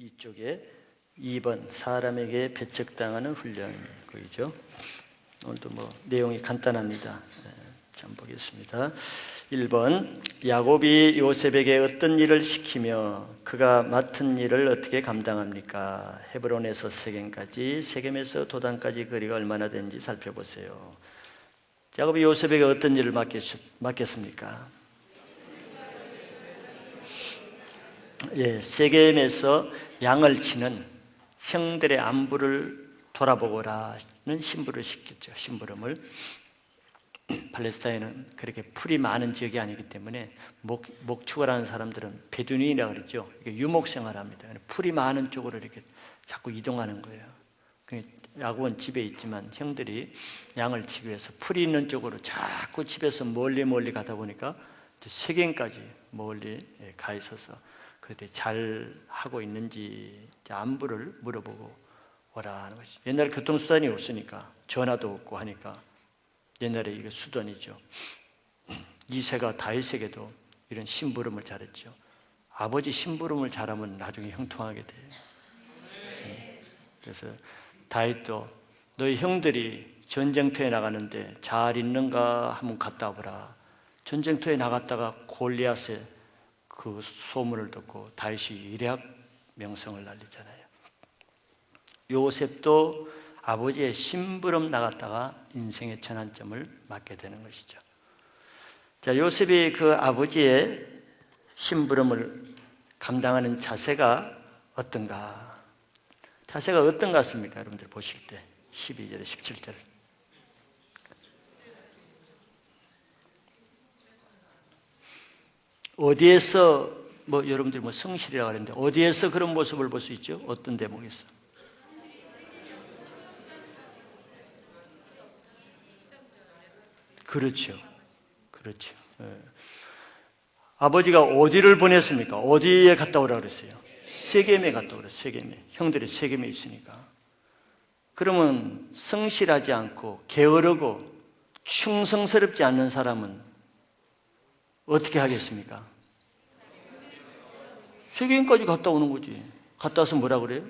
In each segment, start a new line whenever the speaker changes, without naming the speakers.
이쪽에 2번 사람에게 배척당하는 훈련이죠. 오늘도 내용이 간단합니다. 참 보겠습니다. 1번 야곱이 요셉에게 어떤 일을 시키며 그가 맡은 일을 어떻게 감당합니까? 헤브론에서 세겜까지, 세겜에서 도단까지 거리가 얼마나 되는지 살펴보세요. 야곱이 요셉에게 어떤 일을 맡겼습니까? 세겜에서 양을 치는 형들의 안부를 돌아보거라는 심부를 시켰죠. 심부름을. 팔레스타인은 그렇게 풀이 많은 지역이 아니기 때문에 목축을 하는 사람들은 베두인이라고 그러죠. 유목생활합니다. 풀이 많은 쪽으로 이렇게 자꾸 이동하는 거예요. 야곱은 집에 있지만 형들이 양을 치기 위해서 풀이 있는 쪽으로 자꾸 집에서 멀리 가다 보니까 세겜까지 멀리 가 있어서 그들이 잘 하고 있는지 안부를 물어보고 오라 하는 것이죠. 옛날에 교통수단이 없으니까 전화도 없고 하니까 옛날에 이게 수단이죠. 이새가 다윗에게도 이런 심부름을 잘했죠. 아버지 심부름을 잘하면 나중에 형통하게 돼요. 그래서 다윗도 너희 형들이 전쟁터에 나가는데 잘 있는가 한번 갔다 와보라. 전쟁터에 나갔다가 골리앗의 그 소문을 듣고 다윗이 일약 명성을 날리잖아요. 요셉도 아버지의 심부름 나갔다가 인생의 전환점을 맞게 되는 것이죠. 자, 요셉이 그 아버지의 심부름을 감당하는 자세가 어떤가? 자세가 어떤 것 같습니까? 여러분들 보실 때 12절에 17절. 어디에서 여러분들이 성실이라고 하는데 어디에서 그런 모습을 볼 수 있죠? 어떤 대목에서? 그렇죠. 아버지가 어디를 보냈습니까? 어디에 갔다 오라 그랬어요? 세겜에 갔다 오라. 세겜에. 형들이 세겜에 있으니까. 그러면 성실하지 않고 게으르고 충성스럽지 않는 사람은 어떻게 하겠습니까? 세겜까지 갔다 오는 거지. 갔다 와서 뭐라 그래요?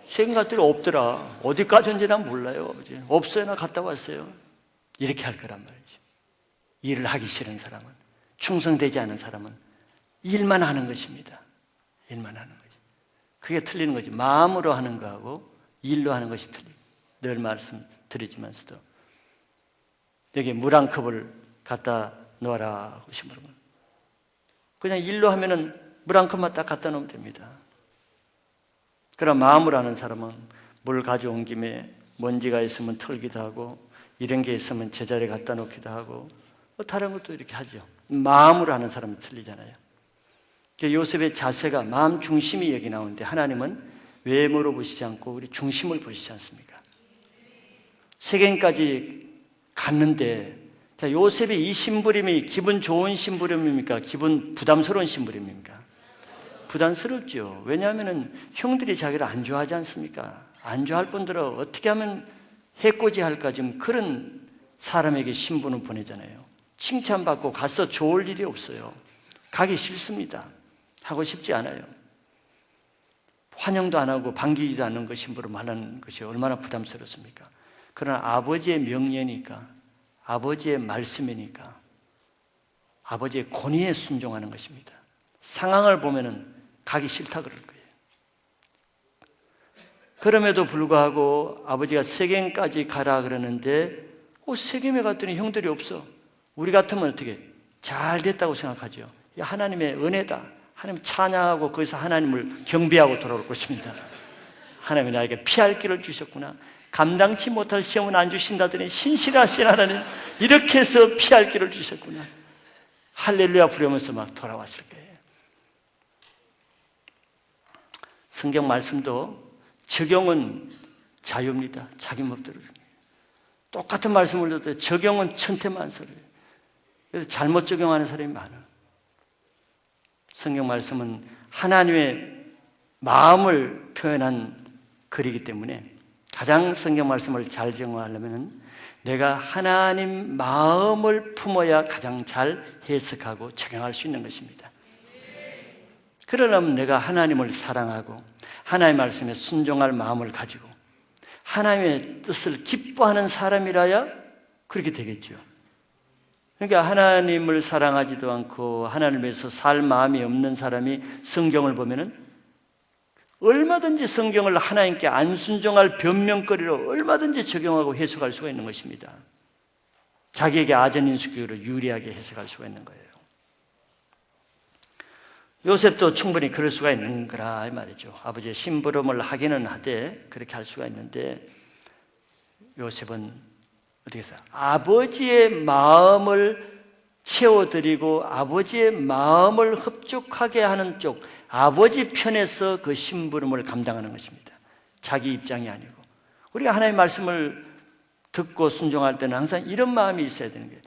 세겜 갈 데가 없더라. 어디까지 온지는 몰라요. 아버지. 없어요. 나 갔다 왔어요. 이렇게 할 거란 말이죠. 일을 하기 싫은 사람은, 충성되지 않은 사람은 일만 하는 것입니다. 일만 하는 거지. 그게 틀리는 거지. 마음으로 하는 거하고 일로 하는 것이 틀리고. 늘 말씀드리지만서도 여기 물 한 컵을 갖다 놓아라 하고 심으면 그냥 일로 하면은 물 한 컵만 딱 갖다 놓으면 됩니다. 그러나 마음으로 하는 사람은 물 가져온 김에 먼지가 있으면 털기도 하고 이런 게 있으면 제자리에 갖다 놓기도 하고 다른 것도 이렇게 하죠. 마음으로 하는 사람은 틀리잖아요. 요셉의 자세가 마음 중심이 여기 나오는데 하나님은 외모로 보시지 않고 우리 중심을 보시지 않습니까? 세겜까지 갔는데 요셉의 이 심부름이 기분 좋은 심부름입니까? 기분 부담스러운 심부름입니까? 부담스럽죠. 왜냐하면 형들이 자기를 안 좋아하지 않습니까? 안 좋아할 분들은 어떻게 하면 해코지할까 지금 그런 사람에게 신분을 보내잖아요. 칭찬받고 가서 좋을 일이 없어요. 가기 싫습니다. 하고 싶지 않아요. 환영도 안 하고 반기지도 않는 그 신부름 하는 것이 얼마나 부담스럽습니까? 그러나 아버지의 명예니까, 아버지의 말씀이니까, 아버지의 권위에 순종하는 것입니다. 상황을 보면은 가기 싫다 그럴 거예요. 그럼에도 불구하고 아버지가 세겜까지 가라 그러는데 세겜에 갔더니 형들이 없어. 우리 같으면 어떻게? 잘 됐다고 생각하죠. 하나님의 은혜다. 하나님 찬양하고 거기서 하나님을 경배하고 돌아올 것입니다. 하나님이 나에게 피할 길을 주셨구나. 감당치 못할 시험은 안 주신다더니 신실하신 하나님 이렇게 해서 피할 길을 주셨구나. 할렐루야 부르면서 막 돌아왔을 거예요. 성경 말씀도 적용은 자유입니다. 자기 멋대로. 똑같은 말씀을 듣도 적용은 천태만설이에요. 그래서 잘못 적용하는 사람이 많아요. 성경 말씀은 하나님의 마음을 표현한 글이기 때문에 가장 성경 말씀을 잘 적용하려면 내가 하나님 마음을 품어야 가장 잘 해석하고 적용할 수 있는 것입니다. 그러려면 내가 하나님을 사랑하고 하나님의 말씀에 순종할 마음을 가지고 하나님의 뜻을 기뻐하는 사람이라야 그렇게 되겠죠. 그러니까 하나님을 사랑하지도 않고 하나님을 위해서 살 마음이 없는 사람이 성경을 보면은 얼마든지 성경을 하나님께 안 순종할 변명거리로 얼마든지 적용하고 해석할 수가 있는 것입니다. 자기에게 아전인수교로 유리하게 해석할 수가 있는 거예요. 요셉도 충분히 그럴 수가 있는 거라 이 말이죠. 아버지의 심부름을 하기는 하되 그렇게 할 수가 있는데 요셉은 어떻게 했어요? 아버지의 마음을 채워드리고 아버지의 마음을 흡족하게 하는 쪽, 아버지 편에서 그 심부름을 감당하는 것입니다. 자기 입장이 아니고. 우리가 하나님의 말씀을 듣고 순종할 때는 항상 이런 마음이 있어야 되는 거예요.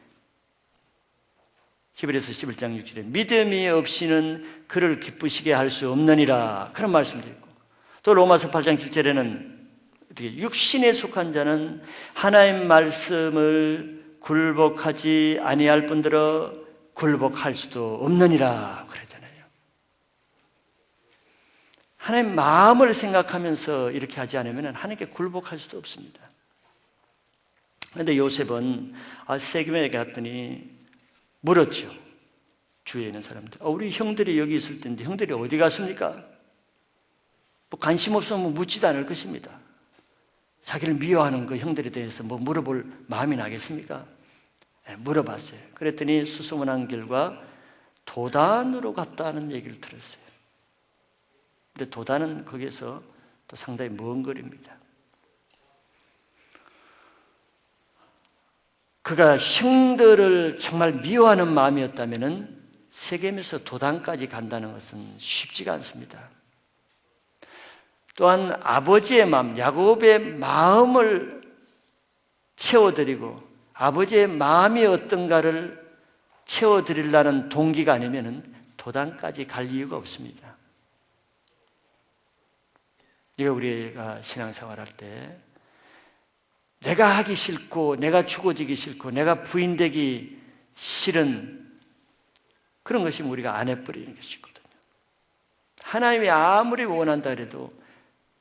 히브리서 11장 6절에 믿음이 없이는 그를 기쁘시게 할 수 없느니라, 그런 말씀도 있고, 또 로마서 8장 7절에는 어떻게 육신에 속한 자는 하나님 말씀을 굴복하지 아니할 뿐더러 굴복할 수도 없느니라 그랬잖아요. 하나님 마음을 생각하면서 이렇게 하지 않으면 하나님께 굴복할 수도 없습니다. 그런데 요셉은 세겜에 갔더니 물었죠. 주위에 있는 사람들, 우리 형들이 여기 있을 텐데 형들이 어디 갔습니까? 뭐 관심 없으면 묻지도 않을 것입니다. 자기를 미워하는 그 형들에 대해서 뭐 물어볼 마음이 나겠습니까? 네, 물어봤어요. 그랬더니 수소문한 결과 도단으로 갔다는 얘기를 들었어요. 근데 도단은 거기서 또 상당히 먼 거리입니다. 그가 형들을 정말 미워하는 마음이었다면 세겜에서 도단까지 간다는 것은 쉽지가 않습니다. 또한 아버지의 마음, 야곱의 마음을 채워드리고 아버지의 마음이 어떤가를 채워드리려는 동기가 아니면 도단까지 갈 이유가 없습니다. 이거 우리가 신앙생활할 때 내가 하기 싫고 내가 죽어지기 싫고 내가 부인되기 싫은 그런 것이 우리가 안 해버리는 것이거든요. 하나님이 아무리 원한다 해도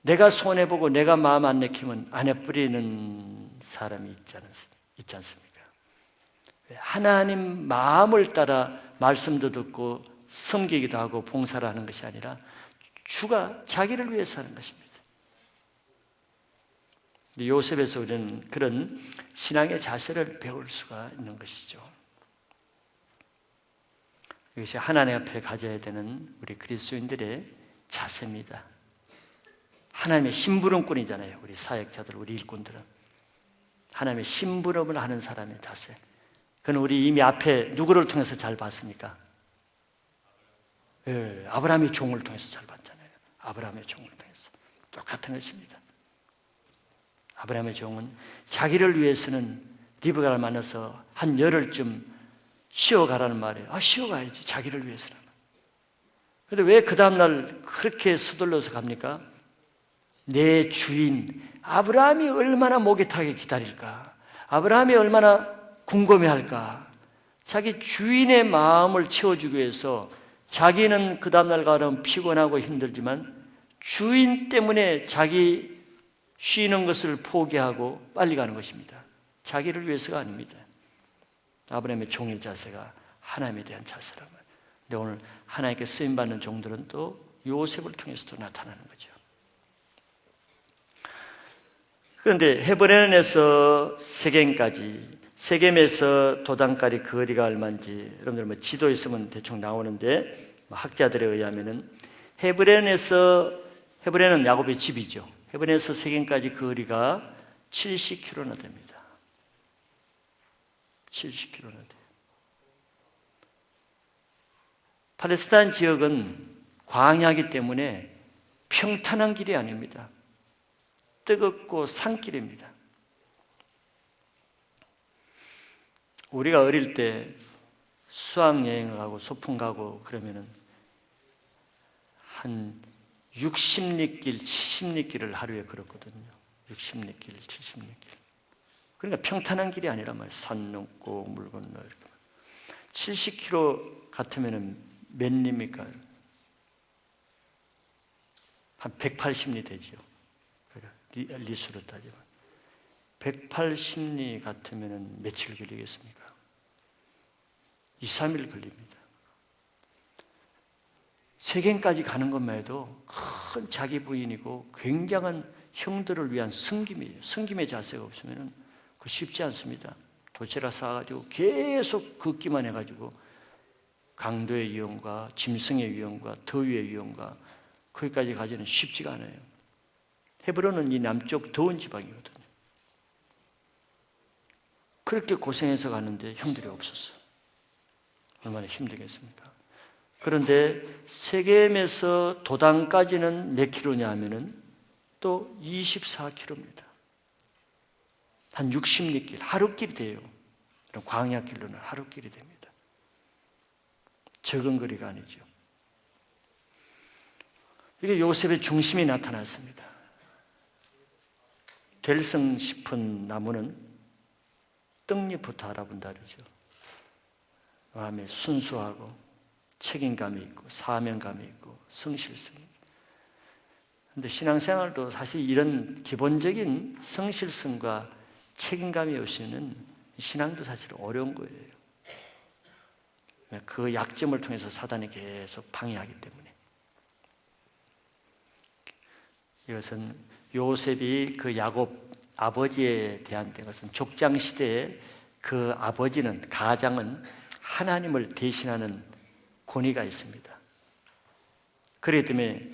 내가 손해보고 내가 마음 안 내키면 안 해버리는 사람이 있지 않습니까? 하나님 마음을 따라 말씀도 듣고 섬기기도 하고 봉사를 하는 것이 아니라 주가 자기를 위해서 하는 것입니다. 요셉에서 우리는 그런 신앙의 자세를 배울 수가 있는 것이죠. 이것이 하나님 앞에 가져야 되는 우리 그리스도인들의 자세입니다. 하나님의 심부름꾼이잖아요. 우리 사역자들, 우리 일꾼들은 하나님의 심부름을 하는 사람의 자세. 그건 우리 이미 앞에 누구를 통해서 잘 봤습니까? 아브라함의 종을 통해서 잘 봤잖아요. 아브라함의 종을 통해서 똑같은 것입니다. 아브라함의 종은 자기를 위해서는 리브가를 만나서 한 열흘쯤 쉬어가라는 말이에요. 쉬어가야지, 자기를 위해서는. 그런데 왜 그 다음날 그렇게 서둘러서 갑니까? 내 주인 아브라함이 얼마나 목이 타게 기다릴까? 아브라함이 얼마나 궁금해할까? 자기 주인의 마음을 채워주기 위해서 자기는 그 다음날 가면 피곤하고 힘들지만 주인 때문에 자기 쉬는 것을 포기하고 빨리 가는 것입니다. 자기를 위해서가 아닙니다. 아브라함의 종의 자세가 하나님에 대한 자세라면. 근데 오늘 하나님께 쓰임받는 종들은 또 요셉을 통해서도 나타나는 거죠. 그런데 헤브론에서 세겜까지, 세겜에서 도단까지 거리가 얼마인지 여러분들 뭐 지도 있으면 대충 나오는데 학자들에 의하면은 헤브론은 야곱의 집이죠. 헤브론에서 세겜까지 거리가 70km나 됩니다. 70km나 돼요. 팔레스타인 지역은 광야이기 때문에 평탄한 길이 아닙니다. 뜨겁고 산길입니다. 우리가 어릴 때 수학여행을 가고 소풍 가고 그러면은 한 60리길, 70리길을 하루에 걸었거든요. 60리길, 70리길. 그러니까 평탄한 길이 아니란 말이에요. 산 넘고 물 건너 이렇게. 70km 같으면은 몇 리입니까? 한 180리 되지요. 리수로 따지면 180리 같으면 며칠 걸리겠습니까? 2, 3일 걸립니다. 세겜까지 가는 것만 해도 큰 자기 부인이고 굉장한 형들을 위한 승김이에요. 승김의 자세가 없으면 그 쉽지 않습니다. 도체라 쌓아가지고 계속 걷기만 해가지고 강도의 위험과 짐승의 위험과 더위의 위험과 거기까지 가기는 쉽지가 않아요. 헤브론은 이 남쪽 더운 지방이거든요. 그렇게 고생해서 가는데 형들이 없었어요. 얼마나 힘들겠습니까? 그런데 세겜에서 도단까지는 몇 킬로냐 하면은 또 24킬로입니다. 한 60리 길, 하루길이 돼요. 광야길로는 하루길이 됩니다. 적은 거리가 아니죠. 이게 요셉의 중심이 나타났습니다. 될성 싶은 나무는 떡잎부터 알아본다 그러죠. 마음에 순수하고 책임감이 있고 사명감이 있고 성실성이. 그런데 신앙생활도 사실 이런 기본적인 성실성과 책임감이 없이는 신앙도 사실 어려운 거예요. 그 약점을 통해서 사단이 계속 방해하기 때문에. 이것은 요셉이 그 야곱 아버지에 대한 것은 족장 시대에 그 아버지는 가장은 하나님을 대신하는 권위가 있습니다. 그렇기 때문에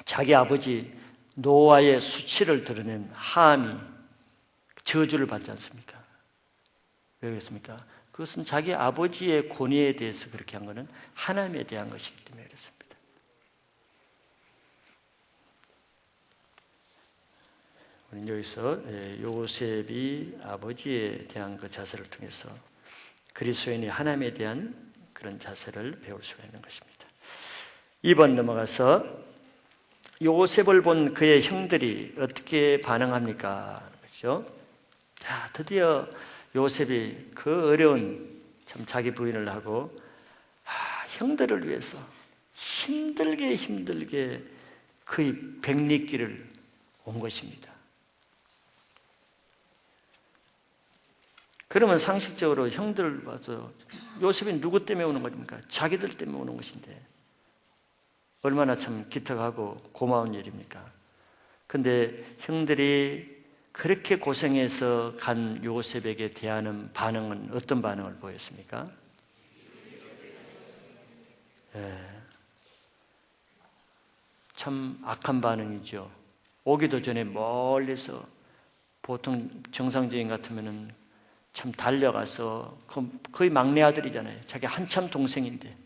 자기 아버지 노아의 수치를 드러낸 함이 저주를 받지 않습니까? 왜 그렇습니까? 그것은 자기 아버지의 권위에 대해서 그렇게 한 것은 하나님에 대한 것이기 때문에 그렇습니다. 우리는 여기서 요셉이 아버지에 대한 그 자세를 통해서 그리스도인이 하나님에 대한 그런 자세를 배울 수가 있는 것입니다. 2번 넘어가서 요셉을 본 그의 형들이 어떻게 반응합니까? 그렇죠? 자, 드디어 요셉이 그 어려운 참 자기 부인을 하고 형들을 위해서 힘들게 그의 백리길을 온 것입니다. 그러면 상식적으로 형들을 봐도 요셉이 누구 때문에 오는 겁니까? 자기들 때문에 오는 것인데 얼마나 참 기특하고 고마운 일입니까? 근데 형들이 그렇게 고생해서 간 요셉에게 대하는 반응은 어떤 반응을 보였습니까? 참 악한 반응이죠. 오기도 전에 멀리서 보통 정상적인 같으면은 참 달려가서 거의 막내 아들이잖아요. 자기 한참 동생인데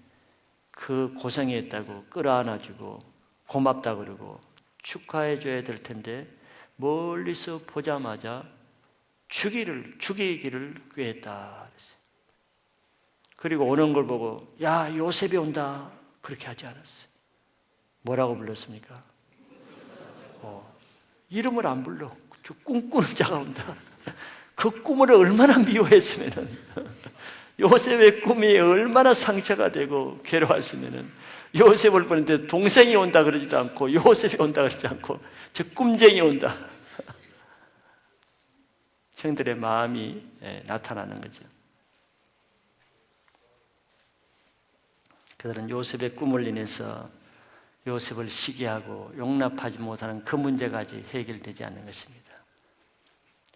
그 고생했다고 끌어안아주고 고맙다 그러고 축하해줘야 될 텐데 멀리서 보자마자 죽이기를 꾀했다. 그리고 오는 걸 보고 야 요셉이 온다 그렇게 하지 않았어요. 뭐라고 불렀습니까? 이름을 안 불러. 저 꿈꾸는 자가 온다. 그 꿈을 얼마나 미워했으면은 요셉의 꿈이 얼마나 상처가 되고 괴로웠으면은 요셉을 보는데 동생이 온다 그러지도 않고 요셉이 온다 그러지 않고 저 꿈쟁이 온다. 형들의 마음이 나타나는 거죠. 그들은 요셉의 꿈을 인해서 요셉을 시기하고 용납하지 못하는 그 문제가 아직 해결되지 않는 것입니다.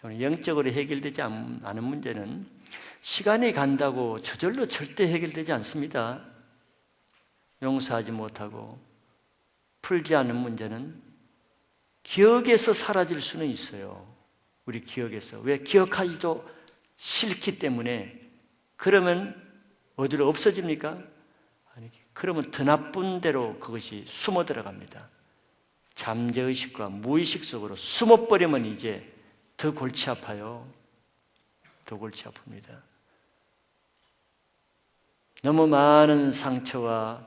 영적으로 해결되지 않은 문제는 시간이 간다고 저절로 절대 해결되지 않습니다. 용서하지 못하고 풀지 않은 문제는 기억에서 사라질 수는 있어요. 우리 기억에서. 왜? 기억하기도 싫기 때문에. 그러면 어디로 없어집니까? 아니, 그러면 더 나쁜 데로 그것이 숨어 들어갑니다. 잠재의식과 무의식 속으로 숨어버리면 이제 더 골치 아파요. 더 골치 아픕니다. 너무 많은 상처와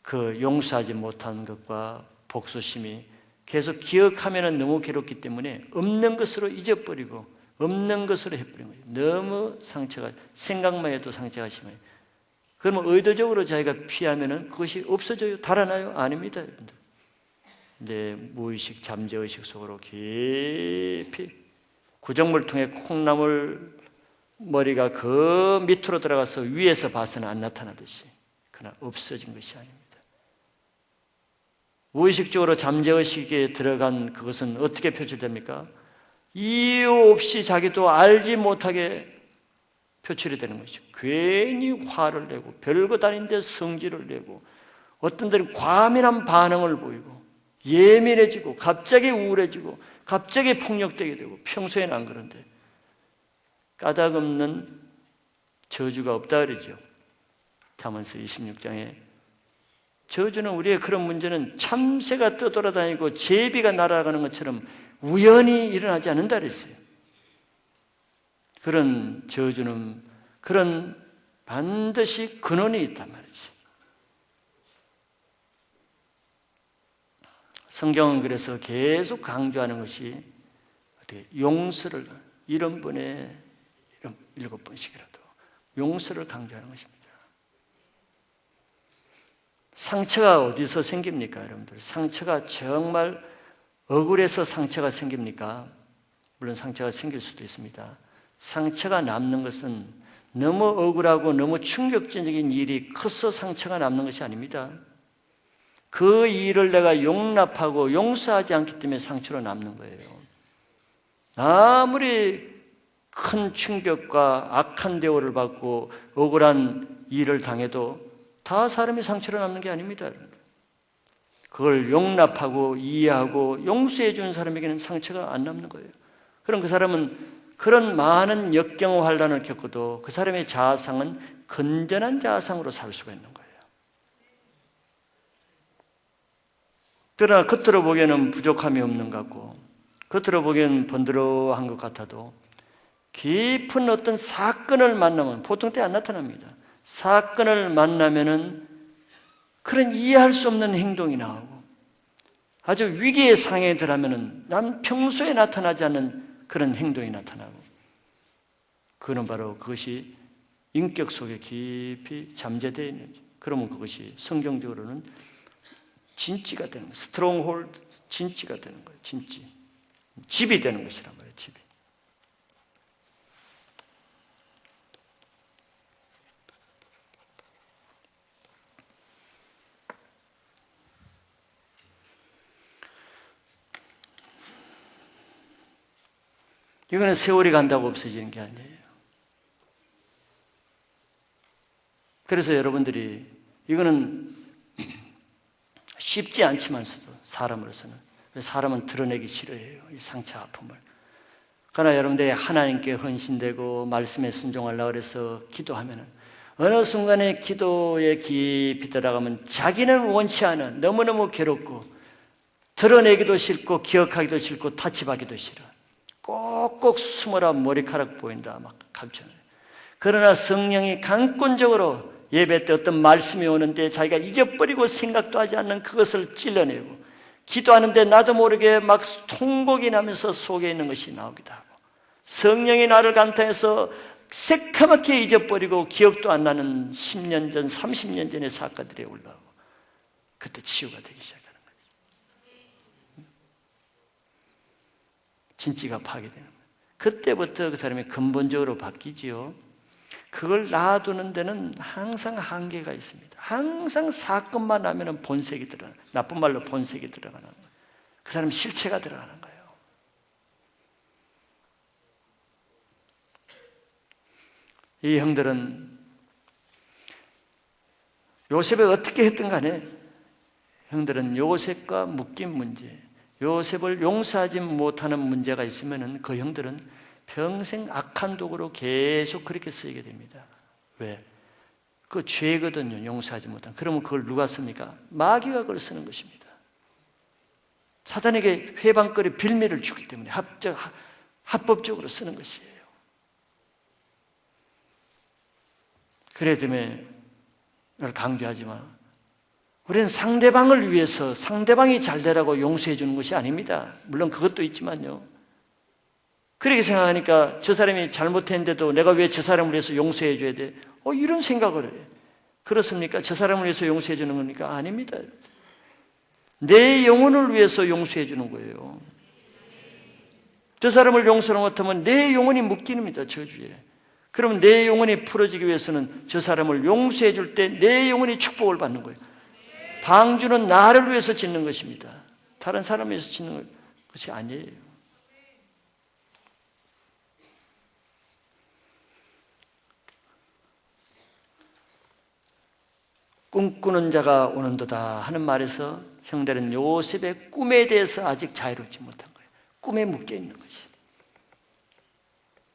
그 용서하지 못한 것과 복수심이 계속 기억하면 너무 괴롭기 때문에 없는 것으로 잊어버리고 없는 것으로 해버린 거예요. 너무 상처가 생각만 해도 상처가 심해요. 그러면 의도적으로 자기가 피하면은 그것이 없어져요? 달아나요? 아닙니다, 여러분들. 이제 무의식, 잠재의식 속으로 깊이 구정물 통에 콩나물 머리가 그 밑으로 들어가서 위에서 봐서는 안 나타나듯이 그러나 없어진 것이 아닙니다. 무의식적으로 잠재의식에 들어간 그것은 어떻게 표출됩니까? 이유 없이 자기도 알지 못하게 표출이 되는 것이죠. 괜히 화를 내고 별것 아닌데 성질을 내고 어떤 때는 과민한 반응을 보이고 예민해지고 갑자기 우울해지고 갑자기 폭력되게 되고 평소에는 안 그런데 까닭없는 저주가 없다 그러죠. 잠언서 26장에 저주는 우리의 그런 문제는 참새가 떠돌아다니고 제비가 날아가는 것처럼 우연히 일어나지 않는다 그랬어요. 그런 저주는 그런 반드시 근원이 있단 말이지. 성경은 그래서 계속 강조하는 것이 어떻게 용서를 70번에 7번씩이라도 용서를 강조하는 것입니다. 상처가 어디서 생깁니까, 여러분들? 상처가 정말 억울해서 상처가 생깁니까? 물론 상처가 생길 수도 있습니다. 상처가 남는 것은 너무 억울하고 너무 충격적인 일이 커서 상처가 남는 것이 아닙니다. 그 일을 내가 용납하고 용서하지 않기 때문에 상처로 남는 거예요. 아무리 큰 충격과 악한 대우를 받고 억울한 일을 당해도 다 사람이 상처로 남는 게 아닙니다. 그걸 용납하고 이해하고 용서해 주는 사람에게는 상처가 안 남는 거예요. 그럼 그 사람은 그런 많은 역경과 환난을 겪어도 그 사람의 자아상은 건전한 자아상으로 살 수가 있는 거예요. 그러나 겉으로 보기에는 부족함이 없는 것 같고 겉으로 보기에는 번드러한 것 같아도 깊은 어떤 사건을 만나면 보통 때 안 나타납니다. 사건을 만나면은 그런 이해할 수 없는 행동이 나오고 아주 위기의 상황에 들어가면은 남 평소에 나타나지 않는 그런 행동이 나타나고 그는 바로 그것이 인격 속에 깊이 잠재되어 있는 거죠. 그러면 그것이 성경적으로는 진지가 되는 거예요. 스트롱홀드, 진지가 되는 거예요. 진지. 집이 되는 것이란 말이에요. 집이. 이거는 세월이 간다고 없어지는 게 아니에요. 그래서 여러분들이 이거는 쉽지 않지만서도 사람으로서는 사람은 드러내기 싫어해요. 이 상처 아픔을. 그러나 여러분들이 하나님께 헌신되고 말씀에 순종하려고 해서 기도하면은 어느 순간에 기도에 깊이 들어가면 자기는 원치 않은 너무너무 괴롭고 드러내기도 싫고 기억하기도 싫고 타집하기도 싫어. 꼭꼭 숨어라 머리카락 보인다 막 감춰내요. 그러나 성령이 강권적으로 예배 때 어떤 말씀이 오는데 자기가 잊어버리고 생각도 하지 않는 그것을 찔러내고 기도하는데 나도 모르게 막 통곡이 나면서 속에 있는 것이 나오기도 하고 성령이 나를 간타해서 새카맣게 잊어버리고 기억도 안 나는 10년 전, 30년 전의 사건들이 올라오고 그때 치유가 되기 시작하는 거죠. 진지가 파괴되는 거예요. 그때부터 그 사람이 근본적으로 바뀌지요. 그걸 놔두는 데는 항상 한계가 있습니다. 항상 사건만 나면 본색이 들어가는, 나쁜 말로 본색이 들어가는 거예요. 그 사람 실체가 들어가는 거예요. 이 형들은 요셉이 어떻게 했든 간에 형들은 요셉과 묶인 문제, 요셉을 용서하지 못하는 문제가 있으면 그 형들은 평생 악한 독으로 계속 그렇게 쓰이게 됩니다. 왜? 그 죄거든요. 용서하지 못한. 그러면 그걸 누가 씁니까? 마귀가 그걸 쓰는 것입니다. 사단에게 회방거리 빌미를 주기 때문에 합법적으로 쓰는 것이에요. 그래 때문에 늘 강조하지만 우리는 상대방을 위해서 상대방이 잘 되라고 용서해 주는 것이 아닙니다. 물론 그것도 있지만요. 그렇게 생각하니까 저 사람이 잘못했는데도 내가 왜 저 사람을 위해서 용서해 줘야 돼? 이런 생각을 해. 그렇습니까? 저 사람을 위해서 용서해 주는 겁니까? 아닙니다. 내 영혼을 위해서 용서해 주는 거예요. 저 사람을 용서를 못하면 내 영혼이 묶입니다, 저주에. 그러면 내 영혼이 풀어지기 위해서는 저 사람을 용서해 줄 때 내 영혼이 축복을 받는 거예요. 방주는 나를 위해서 짓는 것입니다. 다른 사람을 위해서 짓는 것이 아니에요. 꿈꾸는 자가 오는도다 하는 말에서 형들은 요셉의 꿈에 대해서 아직 자유롭지 못한 거예요. 꿈에 묶여 있는 것이.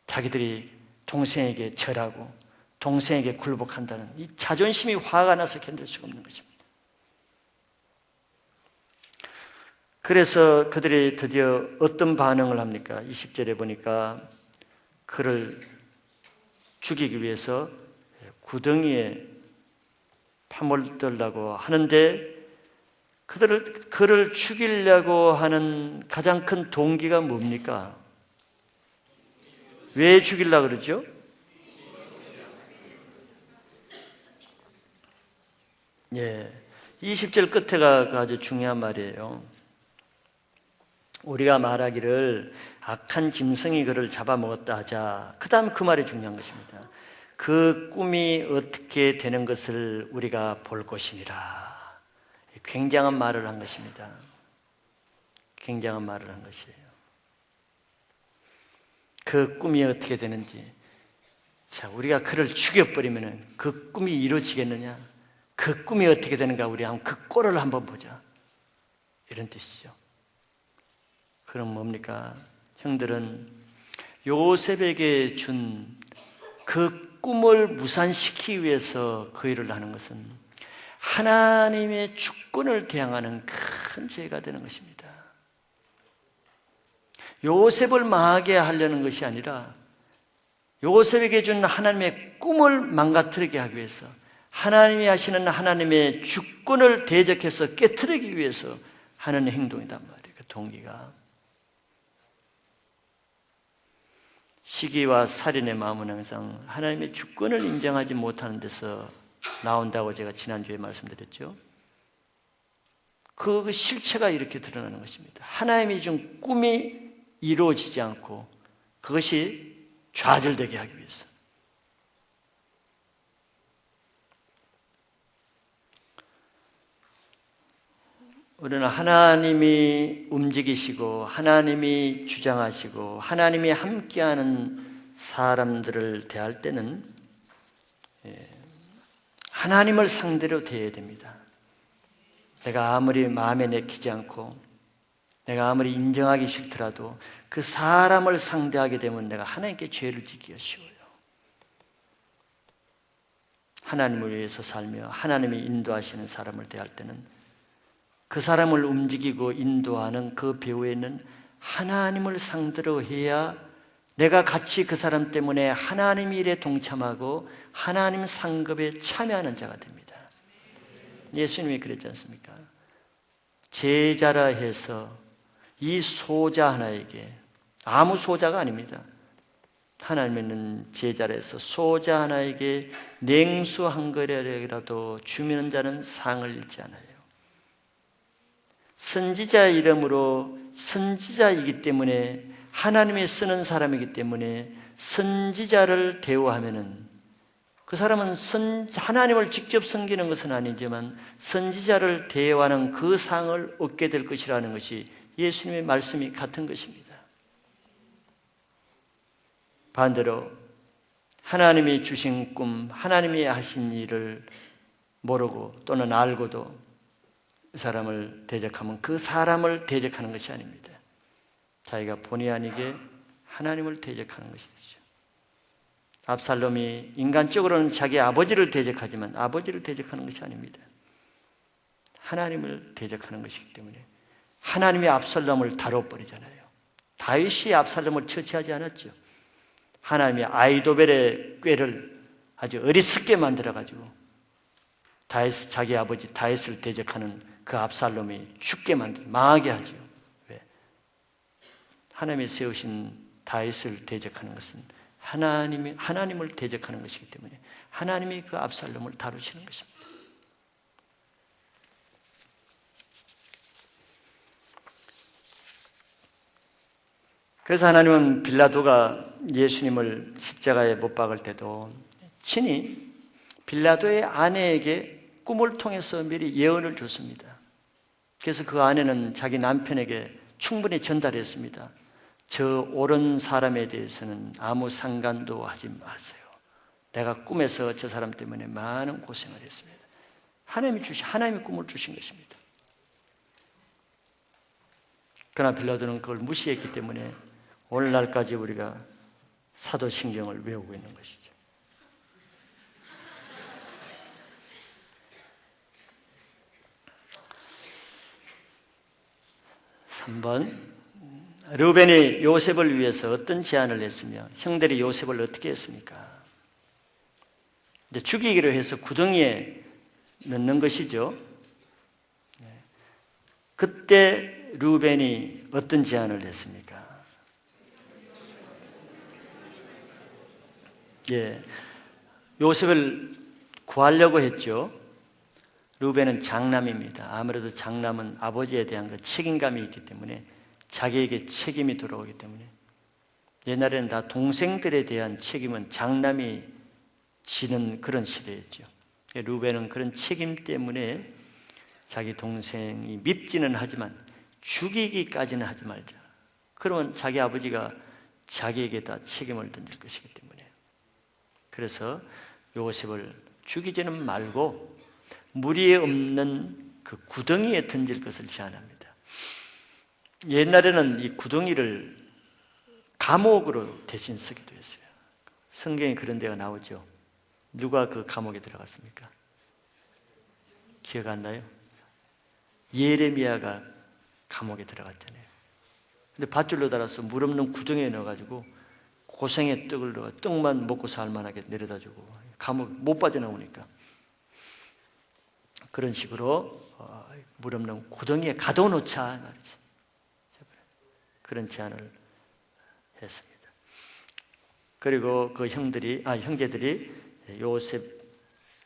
자기들이 동생에게 절하고 동생에게 굴복한다는 이 자존심이 화가 나서 견딜 수가 없는 것입니다. 그래서 그들이 드디어 어떤 반응을 합니까? 20절에 보니까 그를 죽이기 위해서 구덩이에 파묻으려고 하는데 그를 죽이려고 하는 가장 큰 동기가 뭡니까? 왜 죽이려고 그러죠? 예, 20절 끝에가 아주 중요한 말이에요. 우리가 말하기를 악한 짐승이 그를 잡아먹었다 하자. 그 다음 그 말이 중요한 것입니다. 그 꿈이 어떻게 되는 것을 우리가 볼 것이니라. 굉장한 말을 한 것입니다. 굉장한 말을 한 것이에요. 그 꿈이 어떻게 되는지. 자, 우리가 그를 죽여버리면 그 꿈이 이루어지겠느냐? 그 꿈이 어떻게 되는가? 우리 그 꼴을 한번 보자. 이런 뜻이죠. 그럼 뭡니까? 형들은 요셉에게 준 그 꿈을 무산시키기 위해서 그 일을 하는 것은 하나님의 주권을 대항하는 큰 죄가 되는 것입니다. 요셉을 망하게 하려는 것이 아니라 요셉에게 준 하나님의 꿈을 망가뜨리게 하기 위해서 하나님이 하시는 하나님의 주권을 대적해서 깨트리기 위해서 하는 행동이란 말이에요. 그 동기가. 시기와 살인의 마음은 항상 하나님의 주권을 인정하지 못하는 데서 나온다고 제가 지난주에 말씀드렸죠. 그 실체가 이렇게 드러나는 것입니다. 하나님이 준 꿈이 이루어지지 않고 그것이 좌절되게 하기 위해서. 우리는 하나님이 움직이시고 하나님이 주장하시고 하나님이 함께하는 사람들을 대할 때는 하나님을 상대로 대해야 됩니다. 내가 아무리 마음에 내키지 않고 내가 아무리 인정하기 싫더라도 그 사람을 상대하게 되면 내가 하나님께 죄를 짓기가 쉬워요. 하나님을 위해서 살며 하나님이 인도하시는 사람을 대할 때는 그 사람을 움직이고 인도하는 그 배후에는 하나님을 상대로 해야 내가 같이 그 사람 때문에 하나님 일에 동참하고 하나님 상급에 참여하는 자가 됩니다. 예수님이 그랬지 않습니까? 제자라 해서 이 소자 하나에게, 아무 소자가 아닙니다. 하나님은 제자라 해서 소자 하나에게 냉수 한 그릇이라도 주는 자는 상을 잃지 않아요. 선지자 이름으로 선지자이기 때문에 하나님이 쓰는 사람이기 때문에 선지자를 대우하면은 그 사람은 하나님을 직접 섬기는 것은 아니지만 선지자를 대우하는 그 상을 얻게 될 것이라는 것이 예수님의 말씀이 같은 것입니다. 반대로 하나님이 주신 꿈, 하나님이 하신 일을 모르고 또는 알고도 그 사람을 대적하면 그 사람을 대적하는 것이 아닙니다. 자기가 본의 아니게 하나님을 대적하는 것이 되죠. 압살롬이 인간적으로는 자기 아버지를 대적하지만 아버지를 대적하는 것이 아닙니다. 하나님을 대적하는 것이기 때문에 하나님이 압살롬을 다뤄버리잖아요. 다윗이 압살롬을 처치하지 않았죠. 하나님이 아이도벨의 꾀를 아주 어리석게 만들어가지고 자기 아버지 다윗을 대적하는 그 압살롬이 죽게 망하게 하죠. 왜? 하나님이 세우신 다윗을 대적하는 것은 하나님을 대적하는 것이기 때문에 하나님이 그 압살롬을 다루시는 것입니다. 그래서 하나님은 빌라도가 예수님을 십자가에 못 박을 때도 친히 빌라도의 아내에게 꿈을 통해서 미리 예언을 줬습니다. 그래서 그 아내는 자기 남편에게 충분히 전달했습니다. 저 옳은 사람에 대해서는 아무 상관도 하지 마세요. 내가 꿈에서 저 사람 때문에 많은 고생을 했습니다. 하나님이 꿈을 주신 것입니다. 그러나 빌라도는 그걸 무시했기 때문에 오늘날까지 우리가 사도신경을 외우고 있는 것이죠. (3번) 르우벤이 요셉을 위해서 어떤 제안을 했으며 형들이 요셉을 어떻게 했습니까? 이제 죽이기로 해서 구덩이에 넣는 것이죠. 그때 르우벤이 어떤 제안을 했습니까? 요셉을 구하려고 했죠. 르우벤은 장남입니다. 아무래도 장남은 아버지에 대한 그 책임감이 있기 때문에 자기에게 책임이 돌아오기 때문에 옛날에는 다 동생들에 대한 책임은 장남이 지는 그런 시대였죠. 르우벤은 그런 책임 때문에 자기 동생이 밉지는 하지만 죽이기까지는 하지 말자. 그러면 자기 아버지가 자기에게 다 책임을 던질 것이기 때문에 그래서 요셉을 죽이지는 말고 무리에 없는 그 구덩이에 던질 것을 제안합니다. 옛날에는 이 구덩이를 감옥으로 대신 쓰기도 했어요. 성경에 그런 데가 나오죠. 누가 그 감옥에 들어갔습니까? 기억 안 나요? 예레미야가 감옥에 들어갔잖아요. 근데 밧줄로 달아서 물 없는 구덩이에 넣어가지고 고생의 떡을 넣어 떡만 먹고 살만하게 내려다주고 감옥 못 빠져나오니까 그런 식으로 물 없는 구덩이에 가둬놓자 말이지. 그런 제안을 했습니다. 그리고 그 형제들이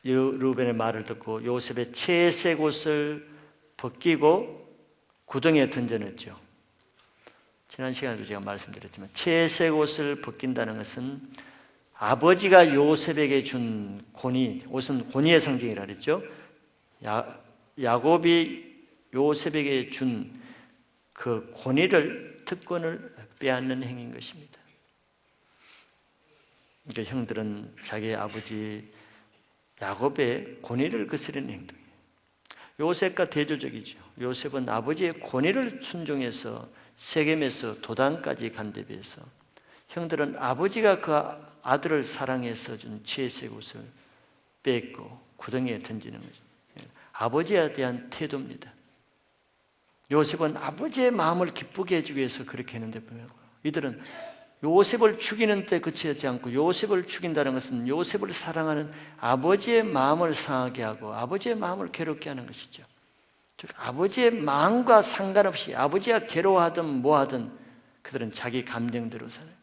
르우벤의 말을 듣고 요셉의 채색 옷을 벗기고 구덩이에 던져넣었죠. 지난 시간에도 제가 말씀드렸지만 채색 옷을 벗긴다는 것은 아버지가 요셉에게 준 권위, 옷은 권위의 상징이라 그랬죠. 야곱이 요셉에게 준 그 권위를, 특권을 빼앗는 행위인 것입니다. 그러니까 형들은 자기 아버지 야곱의 권위를 거스르는 행동이에요. 요셉과 대조적이죠. 요셉은 아버지의 권위를 순종해서 세겜에서 도단까지 간 데 비해서 형들은 아버지가 그 아들을 사랑해서 준 채색 옷을 뺏고 구덩이에 던지는 것입니다. 아버지에 대한 태도입니다. 요셉은 아버지의 마음을 기쁘게 해주기 위해서 그렇게 했는데 이들은 요셉을 죽이는 데 그치지 않고 요셉을 죽인다는 것은 요셉을 사랑하는 아버지의 마음을 상하게 하고 아버지의 마음을 괴롭게 하는 것이죠. 즉 아버지의 마음과 상관없이 아버지가 괴로워하든 뭐하든 그들은 자기 감정대로 살아요.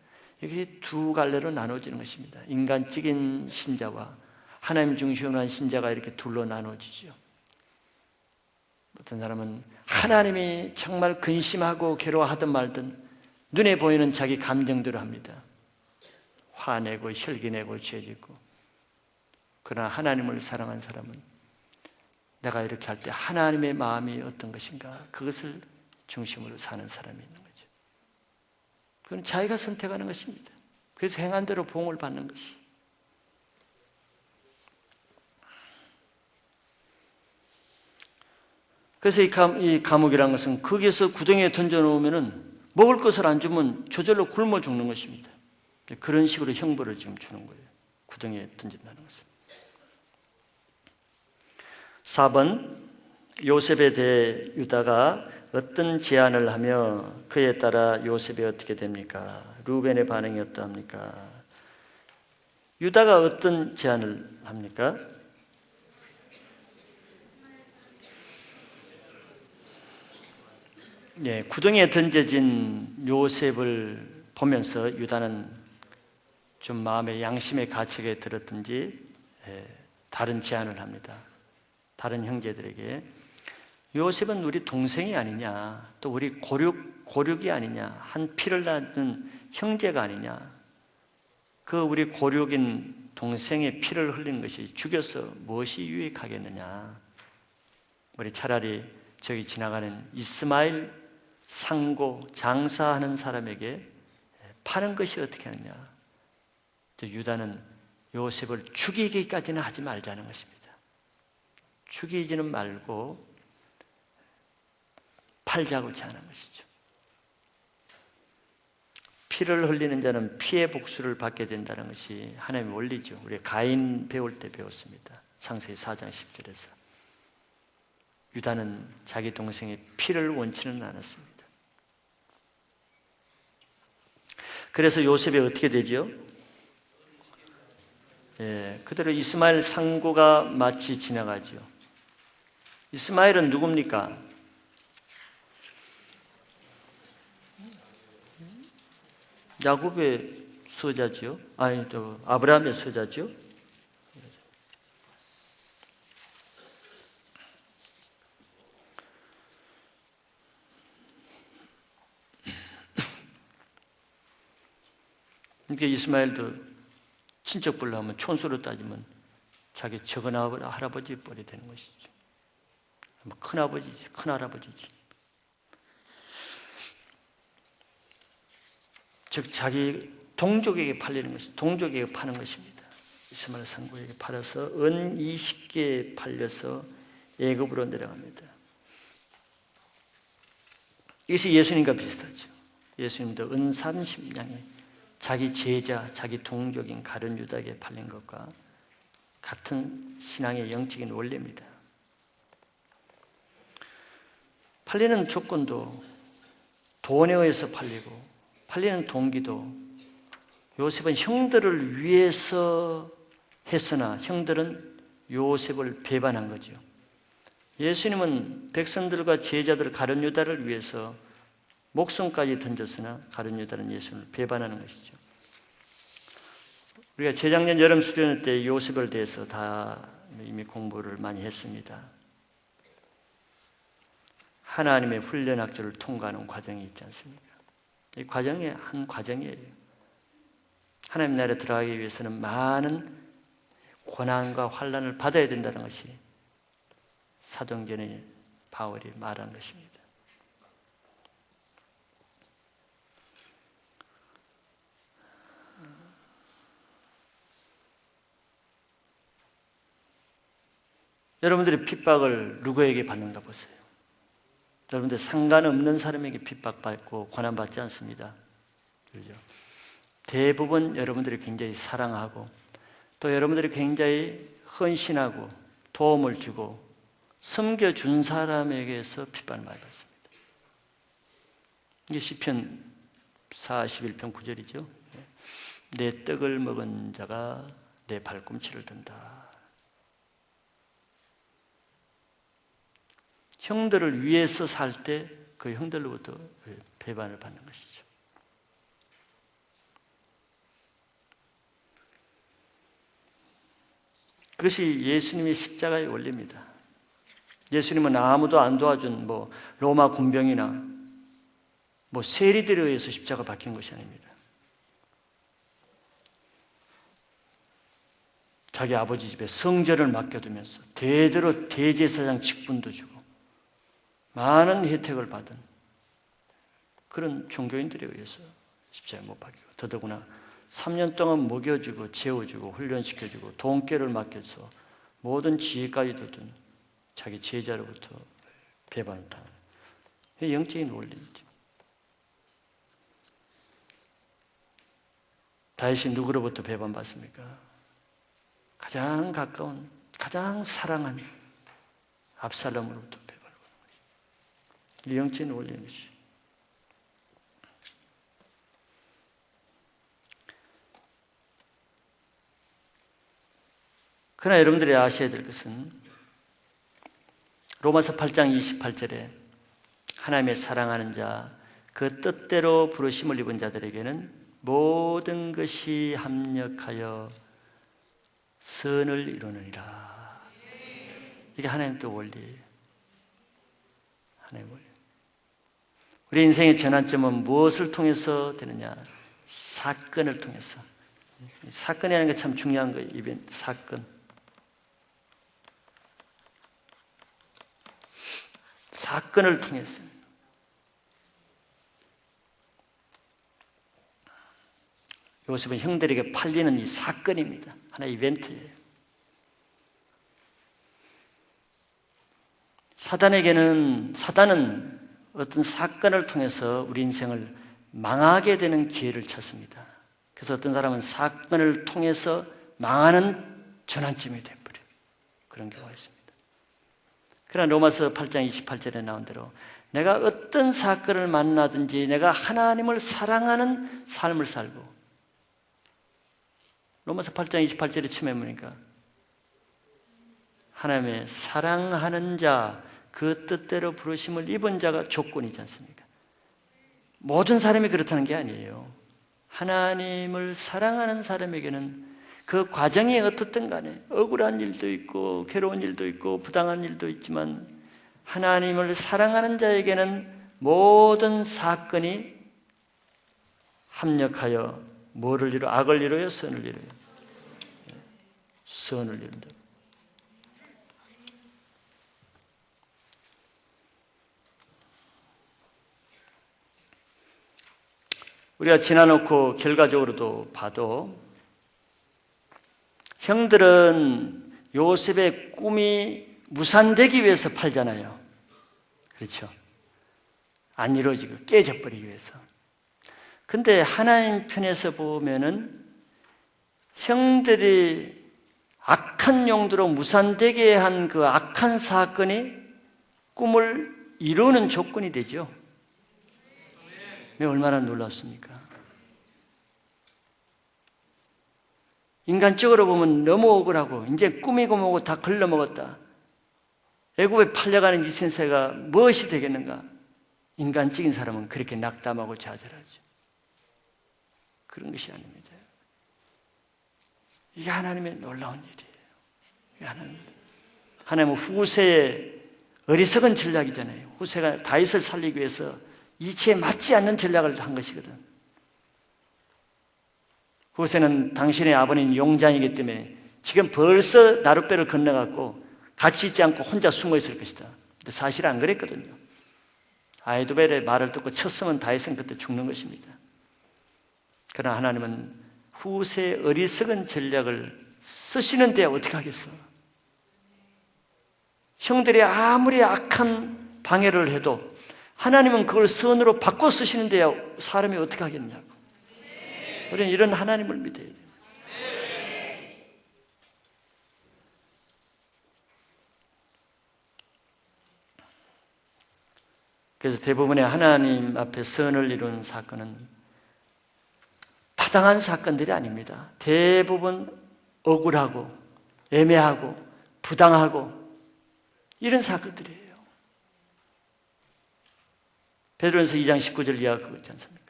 이것이 두 갈래로 나눠지는 것입니다. 인간적인 신자와 하나님 중심으로 한 신자가 이렇게 둘로 나눠지죠. 어떤 사람은 하나님이 정말 근심하고 괴로워하든 말든 눈에 보이는 자기 감정대로 합니다. 화내고 혈기내고 죄짓고. 그러나 하나님을 사랑한 사람은 내가 이렇게 할 때 하나님의 마음이 어떤 것인가 그것을 중심으로 사는 사람이 있는 거죠. 그건 자기가 선택하는 것입니다. 그래서 행한 대로 보응을 받는 것이. 그래서 이 감옥이라는 것은 거기에서 구덩이에 던져놓으면 먹을 것을 안 주면 저절로 굶어 죽는 것입니다. 그런 식으로 형벌을 지금 주는 거예요. 구덩이에 던진다는 것은. 4번 요셉에 대해 유다가 어떤 제안을 하며 그에 따라 요셉이 어떻게 됩니까? 르우벤의 반응이 어떠합니까? 유다가 어떤 제안을 합니까? 구덩이에 던져진 요셉을 보면서 유다는 좀 마음의 양심의 가책에 들었든지 다른 제안을 합니다. 다른 형제들에게 요셉은 우리 동생이 아니냐, 또 우리 고륙이 아니냐, 한 피를 낳은 형제가 아니냐, 그 우리 고륙인 동생의 피를 흘린 것이 죽여서 무엇이 유익하겠느냐, 우리 차라리 저기 지나가는 이스마엘 상고 장사하는 사람에게 파는 것이 어떻게 하느냐. 유다는 요셉을 죽이기까지는 하지 말자는 것입니다. 죽이지는 말고 팔자고 제안한 것이죠. 피를 흘리는 자는 피의 복수를 받게 된다는 것이 하나님의 원리죠. 우리 가인 배울 때 배웠습니다. 창세기 4장 10절에서. 유다는 자기 동생의 피를 원치는 않았습니다. 그래서 요셉이 어떻게 되죠? 그대로 이스마엘 상고가 마치 지나가죠. 이스마엘은 누굽니까? 야곱의 서자지요? 아니, 아브라함의 서자지요? 그러니까 이스마엘도 친척불로 하면 촌수로 따지면 자기 적은 할아버지 뻘이 되는 것이죠. 큰아버지지, 큰할아버지지. 즉 자기 동족에게 팔리는 것이, 동족에게 파는 것입니다. 이스마엘 상고에게 팔아서 은 20개에 팔려서 애굽으로 내려갑니다. 이것이 예수님과 비슷하죠. 예수님도 은 30냥에 자기 제자, 자기 동족인 가룟 유다에게 팔린 것과 같은 신앙의 영적인 원리입니다. 팔리는 조건도 돈에 의해서 팔리고, 팔리는 동기도 요셉은 형들을 위해서 했으나 형들은 요셉을 배반한 거죠. 예수님은 백성들과 제자들 가룟 유다를 위해서 목숨까지 던졌으나 가룟 유다는 예수님을 배반하는 것이죠. 우리가 재작년 여름 수련회 때 요셉을 대해서 다 이미 공부를 많이 했습니다. 하나님의 훈련학교를 통과하는 과정이 있지 않습니까? 이 과정의 한 과정이에요. 하나님 나라에 들어가기 위해서는 많은 고난과 환난을 받아야 된다는 것이 사도행전의 바울이 말한 것입니다. 여러분들이 핍박을 누구에게 받는가 보세요. 여러분들 상관없는 사람에게 핍박받고 고난받지 않습니다. 그렇죠? 대부분 여러분들이 굉장히 사랑하고 또 여러분들이 굉장히 헌신하고 도움을 주고 섬겨준 사람에게서 핍박을 많이 받습니다. 이게 시편 41편 9절이죠. 내 떡을 먹은 자가 내 발꿈치를 든다. 형들을 위해서 살 때 그 형들로부터 배반을 받는 것이죠. 그것이 예수님의 십자가의 원리입니다. 예수님은 아무도 안 도와준 로마 군병이나 세리들에 의해서 십자가 박힌 것이 아닙니다. 자기 아버지 집에 성전을 맡겨두면서 대대로 대제사장 직분도 주고 많은 혜택을 받은 그런 종교인들에 의해서 십자가에 못 박히고, 더더구나 3년 동안 먹여주고 재워주고 훈련시켜주고 돈깨를 맡겨서 모든 지혜까지도 둔 자기 제자로부터 배반을 당하는 영적인 원리이죠. 다윗이 누구로부터 배반받습니까? 가장 가까운, 가장 사랑한 압살롬으로부터 배반을 받는 것이죠. 이 영적인 원리인 것이. 그러나 여러분들이 아셔야 될 것은 로마서 8장 28절에 하나님의 사랑하는 자, 그 뜻대로 부르심을 입은 자들에게는 모든 것이 합력하여 선을 이루느니라. 이게 하나님 또 원리예요. 하나님 원리. 우리 인생의 전환점은 무엇을 통해서 되느냐? 사건을 통해서. 사건이라는 게 참 중요한 거예요. 이벤트, 사건. 사건을 통해서. 요셉은 형들에게 팔리는 이 사건입니다. 하나의 이벤트예요. 사단은 어떤 사건을 통해서 우리 인생을 망하게 되는 기회를 찾습니다. 그래서 어떤 사람은 사건을 통해서 망하는 전환점이 되어버려요. 그런 경우가 있습니다. 그러나 로마서 8장 28절에 나온 대로 내가 어떤 사건을 만나든지 내가 하나님을 사랑하는 삶을 살고, 로마서 8장 28절에 처음에 보니까 하나님의 사랑하는 자, 그 뜻대로 부르심을 입은 자가 조건이지 않습니까? 모든 사람이 그렇다는 게 아니에요. 하나님을 사랑하는 사람에게는 그 과정이 어떻든 간에 억울한 일도 있고 괴로운 일도 있고 부당한 일도 있지만, 하나님을 사랑하는 자에게는 모든 사건이 합력하여 뭐를 이루어? 악을 이루어요? 선을 이루어요? 선을 이룬다. 우리가 지나놓고 결과적으로도 봐도 형들은 요셉의 꿈이 무산되기 위해서 팔잖아요. 그렇죠? 안 이루어지고 깨져버리기 위해서. 근데 하나님 편에서 보면은 형들이 악한 용도로 무산되게 한 그 악한 사건이 꿈을 이루는 조건이 되죠. 얼마나 놀랍습니까? 인간적으로 보면 너무 억울하고 이제 꿈이고 뭐고 다 걸러먹었다. 애굽에 팔려가는 이 신세가 무엇이 되겠는가? 인간적인 사람은 그렇게 낙담하고 좌절하죠. 그런 것이 아닙니다. 이게 하나님의 놀라운 일이에요. 하나님은 후세의 어리석은 전략이잖아요. 후세가 다윗을 살리기 위해서 이치에 맞지 않는 전략을 한 것이거든. 후세는 당신의 아버님 용장이기 때문에 지금 벌써 나룻배를 건너갔고 같이 있지 않고 혼자 숨어 있을 것이다. 근데 사실 안 그랬거든요. 아히도벨의 말을 듣고 쳤으면 다윗은 그때 죽는 것입니다. 그러나 하나님은 후세의 어리석은 전략을 쓰시는데 어떻게 하겠어? 형들이 아무리 악한 방해를 해도 하나님은 그걸 선으로 바꿔 쓰시는데야 사람이 어떻게 하겠냐고. 우리는 이런 하나님을 믿어야 돼요. 그래서 대부분의 하나님 앞에 선을 이룬 사건은 타당한 사건들이 아닙니다. 대부분 억울하고 애매하고 부당하고 이런 사건들이에요. 베드로전서 2장 19절 이하 그거 있지 않습니까?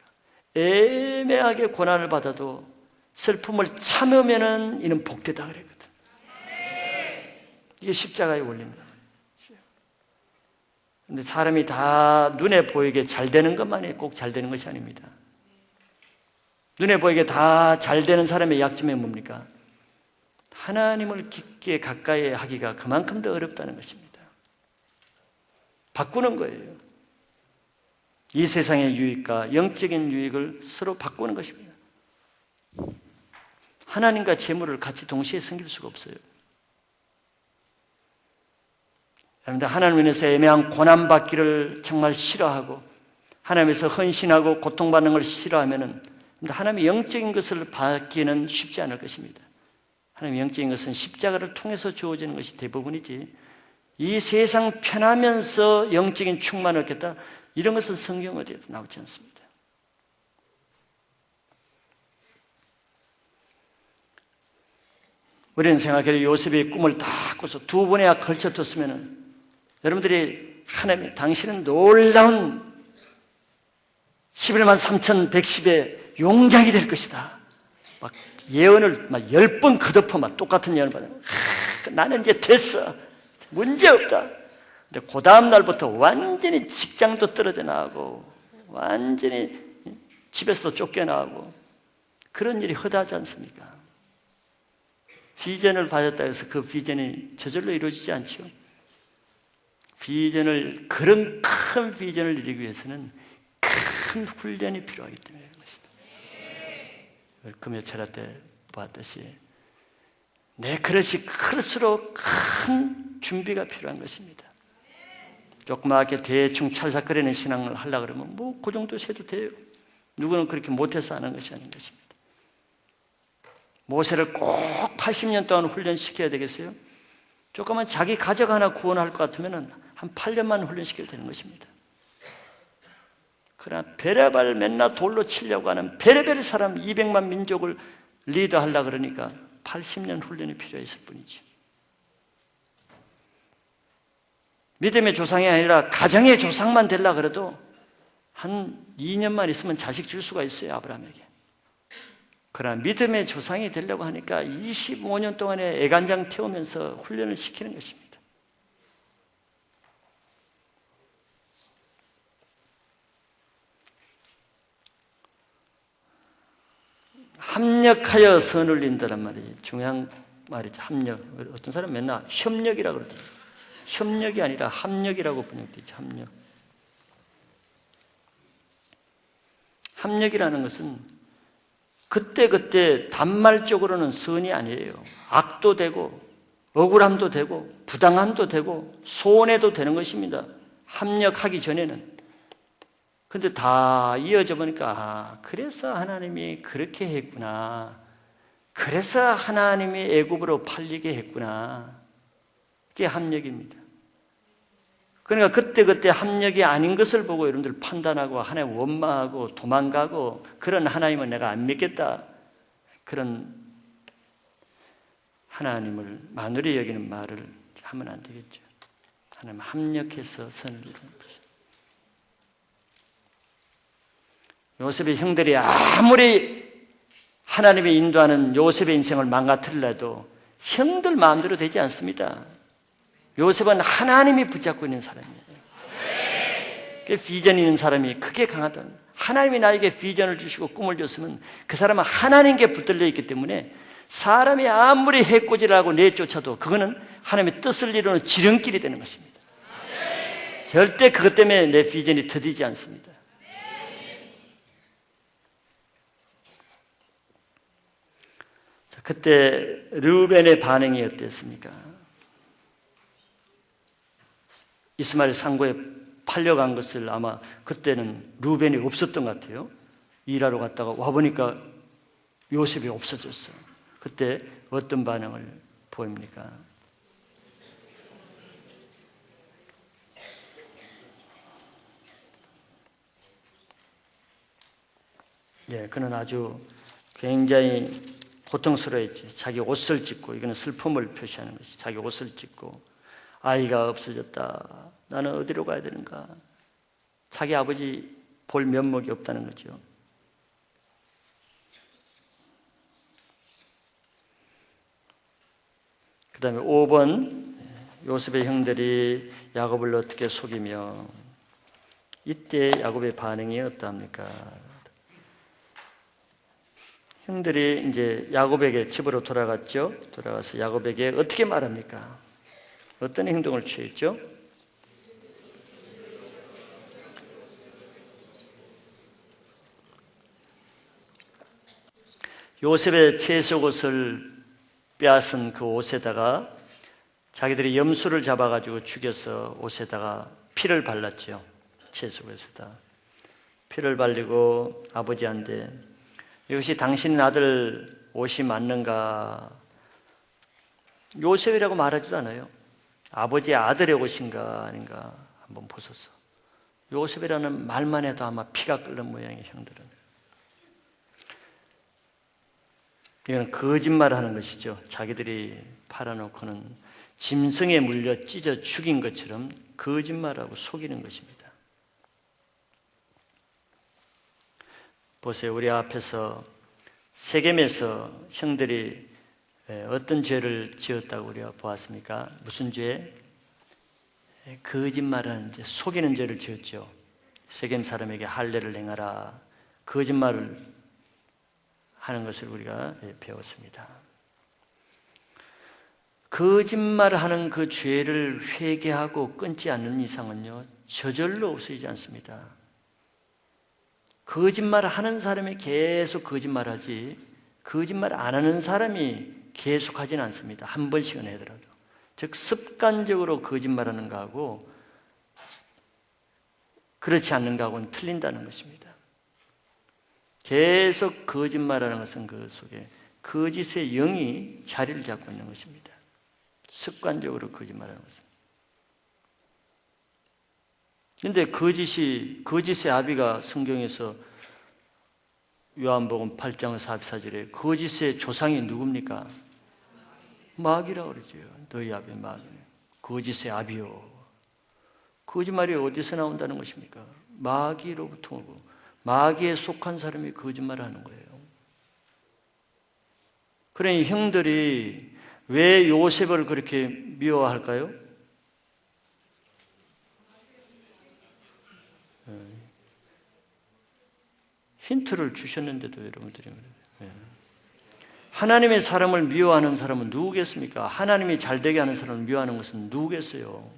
애매하게 고난을 받아도 슬픔을 참으면은 이는 복되다 그랬거든. 이게 십자가의 원리입니다. 근데 사람이 다 눈에 보이게 잘 되는 것만이 꼭 잘 되는 것이 아닙니다. 눈에 보이게 다 잘 되는 사람의 약점이 뭡니까? 하나님을 깊게 가까이 하기가 그만큼 더 어렵다는 것입니다. 바꾸는 거예요. 이 세상의 유익과 영적인 유익을 서로 바꾸는 것입니다. 하나님과 재물을 같이 동시에 섬길 수가 없어요. 여러분들 하나님 위해서 애매한 고난받기를 정말 싫어하고 하나님에서 헌신하고 고통받는 걸 싫어하면은 하나님의 영적인 것을 받기는 쉽지 않을 것입니다. 하나님의 영적인 것은 십자가를 통해서 주어지는 것이 대부분이지, 이 세상 편하면서 영적인 충만을 얻겠다, 이런 것은 성경 어디에도 나오지 않습니다. 우리는 생각해도 요셉의 꿈을 다 꿔서 두 번이나 걸쳐뒀으면 여러분들이 하나님, 당신은 놀라운 11만 3,110의 용장이 될 것이다, 막 예언을 막 10번 거듭어 막 똑같은 예언을 받으면 나는 이제 됐어. 문제 없다. 근데 그 다음 날부터 완전히 직장도 떨어져 나가고 완전히 집에서도 쫓겨나고 그런 일이 허다하지 않습니까? 비전을 받았다 해서 그 비전이 저절로 이루어지지 않죠. 그런 큰 비전을 이루기 위해서는 큰 훈련이 필요하기 때문에 그런 것입니다. 금요 철야 때 보았듯이 내 그릇이 클수록 큰 준비가 필요한 것입니다. 조그맣게 대충 찰싹거리는 신앙을 하려고 그러면 뭐 그 정도 해도 돼요. 누구는 그렇게 못해서 하는 것이 아닌 것입니다. 모세를 꼭 80년 동안 훈련시켜야 되겠어요? 조금만 자기 가족 하나 구원할 것 같으면 한 8년만 훈련시켜야 되는 것입니다. 그러나 베레발 맨날 돌로 치려고 하는 베레벨 사람 200만 민족을 리더하려고 그러니까 80년 훈련이 필요했을 뿐이지. 믿음의 조상이 아니라 가정의 조상만 되려고 그래도 한 2년만 있으면 자식 줄 수가 있어요, 아브라함에게. 그러나 믿음의 조상이 되려고 하니까 25년 동안의 애간장 태우면서 훈련을 시키는 것입니다. 합력하여 선을 이룬다는 말이 중요한 말이죠. 합력. 어떤 사람은 맨날 협력이라고 그러더라고요. 협력이 아니라 합력이라고 번역되죠. 합력. 합력이라는 것은 그때 단말적으로는 선이 아니에요. 악도 되고 억울함도 되고 부당함도 되고 손해도 되는 것입니다. 합력하기 전에는. 근데 다 이어져 보니까 그래서 하나님이 그렇게 했구나. 그래서 하나님이 애굽으로 팔리게 했구나. 그게 합력입니다. 그러니까 그때 합력이 아닌 것을 보고 여러분들 판단하고 하나님 원망하고 도망가고 그런 하나님은 내가 안 믿겠다. 그런 하나님을 만으로 여기는 말을 하면 안 되겠죠. 하나님 합력해서 선을 이루는 것입니다. 요셉의 형들이 아무리 하나님이 인도하는 요셉의 인생을 망가뜨리려도 형들 마음대로 되지 않습니다. 요셉은 하나님이 붙잡고 있는 사람이에요. 그 비전 있는 사람이 크게 강하다. 하나님이 나에게 비전을 주시고 꿈을 줬으면 그 사람은 하나님께 붙들려 있기 때문에 사람이 아무리 해코지를 내쫓아도 그거는 하나님의 뜻을 이루는 지름길이 되는 것입니다. 절대 그것 때문에 내 비전이 더디지 않습니다. 그때 르우벤의 반응이 어땠습니까? 이스마엘 상고에 팔려간 것을 아마 그때는 르우벤이 없었던 것 같아요. 일하러 갔다가 와보니까 요셉이 없어졌어요. 그때 어떤 반응을 보입니까? 예, 그는 아주 굉장히 고통스러워했지. 자기 옷을 찢고, 이거는 슬픔을 표시하는 것이 자기 옷을 찢고 아이가 없어졌다. 나는 어디로 가야 되는가? 자기 아버지 볼 면목이 없다는 거죠. 그 다음에 5번 요셉의 형들이 야곱을 어떻게 속이며 이때 야곱의 반응이 어떠합니까? 형들이 이제 야곱에게 집으로 돌아갔죠. 돌아가서 야곱에게 어떻게 말합니까? 어떤 행동을 취했죠? 요셉의 채속옷을 빼앗은 그 옷에다가 자기들이 염소를 잡아가지고 죽여서 옷에다가 피를 발랐죠. 채속옷에다 피를 발리고 아버지한테 이것이 당신 아들 옷이 맞는가? 요셉이라고 말하지도 않아요. 아버지의 아들의 옷인가 아닌가 한번 보소서. 요셉이라는 말만 해도 아마 피가 끓는 모양의 형들은. 이건 거짓말하는 것이죠. 자기들이 팔아놓고는 짐승에 물려 찢어 죽인 것처럼 거짓말하고 속이는 것입니다. 보세요. 우리 앞에서 세겜에서 형들이 어떤 죄를 지었다고 우리가 보았습니까? 무슨 죄? 거짓말하는 죄, 속이는 죄를 지었죠. 세겜 사람에게 할례를 행하라, 거짓말을 하는 것을 우리가 배웠습니다. 거짓말하는 그 죄를 회개하고 끊지 않는 이상은요, 저절로 없어지지 않습니다. 거짓말하는 사람이 계속 거짓말하지, 거짓말 안 하는 사람이 계속하지는 않습니다. 한 번씩은 하더라도. 즉 습관적으로 거짓말하는 거하고 그렇지 않는 거하고는 틀린다는 것입니다. 계속 거짓말하는 것은 그 속에 거짓의 영이 자리를 잡고 있는 것입니다. 습관적으로 거짓말하는 것은. 그런데 거짓의 아비가 성경에서 요한복음 8장 44절에 거짓의 조상이 누굽니까? 마귀라고 그러죠. 너희 아비 마귀. 거짓의 아비요. 거짓말이 어디서 나온다는 것입니까? 마귀로부터 오고 마귀에 속한 사람이 거짓말을 하는 거예요. 그러니 형들이 왜 요셉을 그렇게 미워할까요? 힌트를 주셨는데도 여러분들이 하나님의 사람을 미워하는 사람은 누구겠습니까? 하나님이 잘되게 하는 사람을 미워하는 것은 누구겠어요?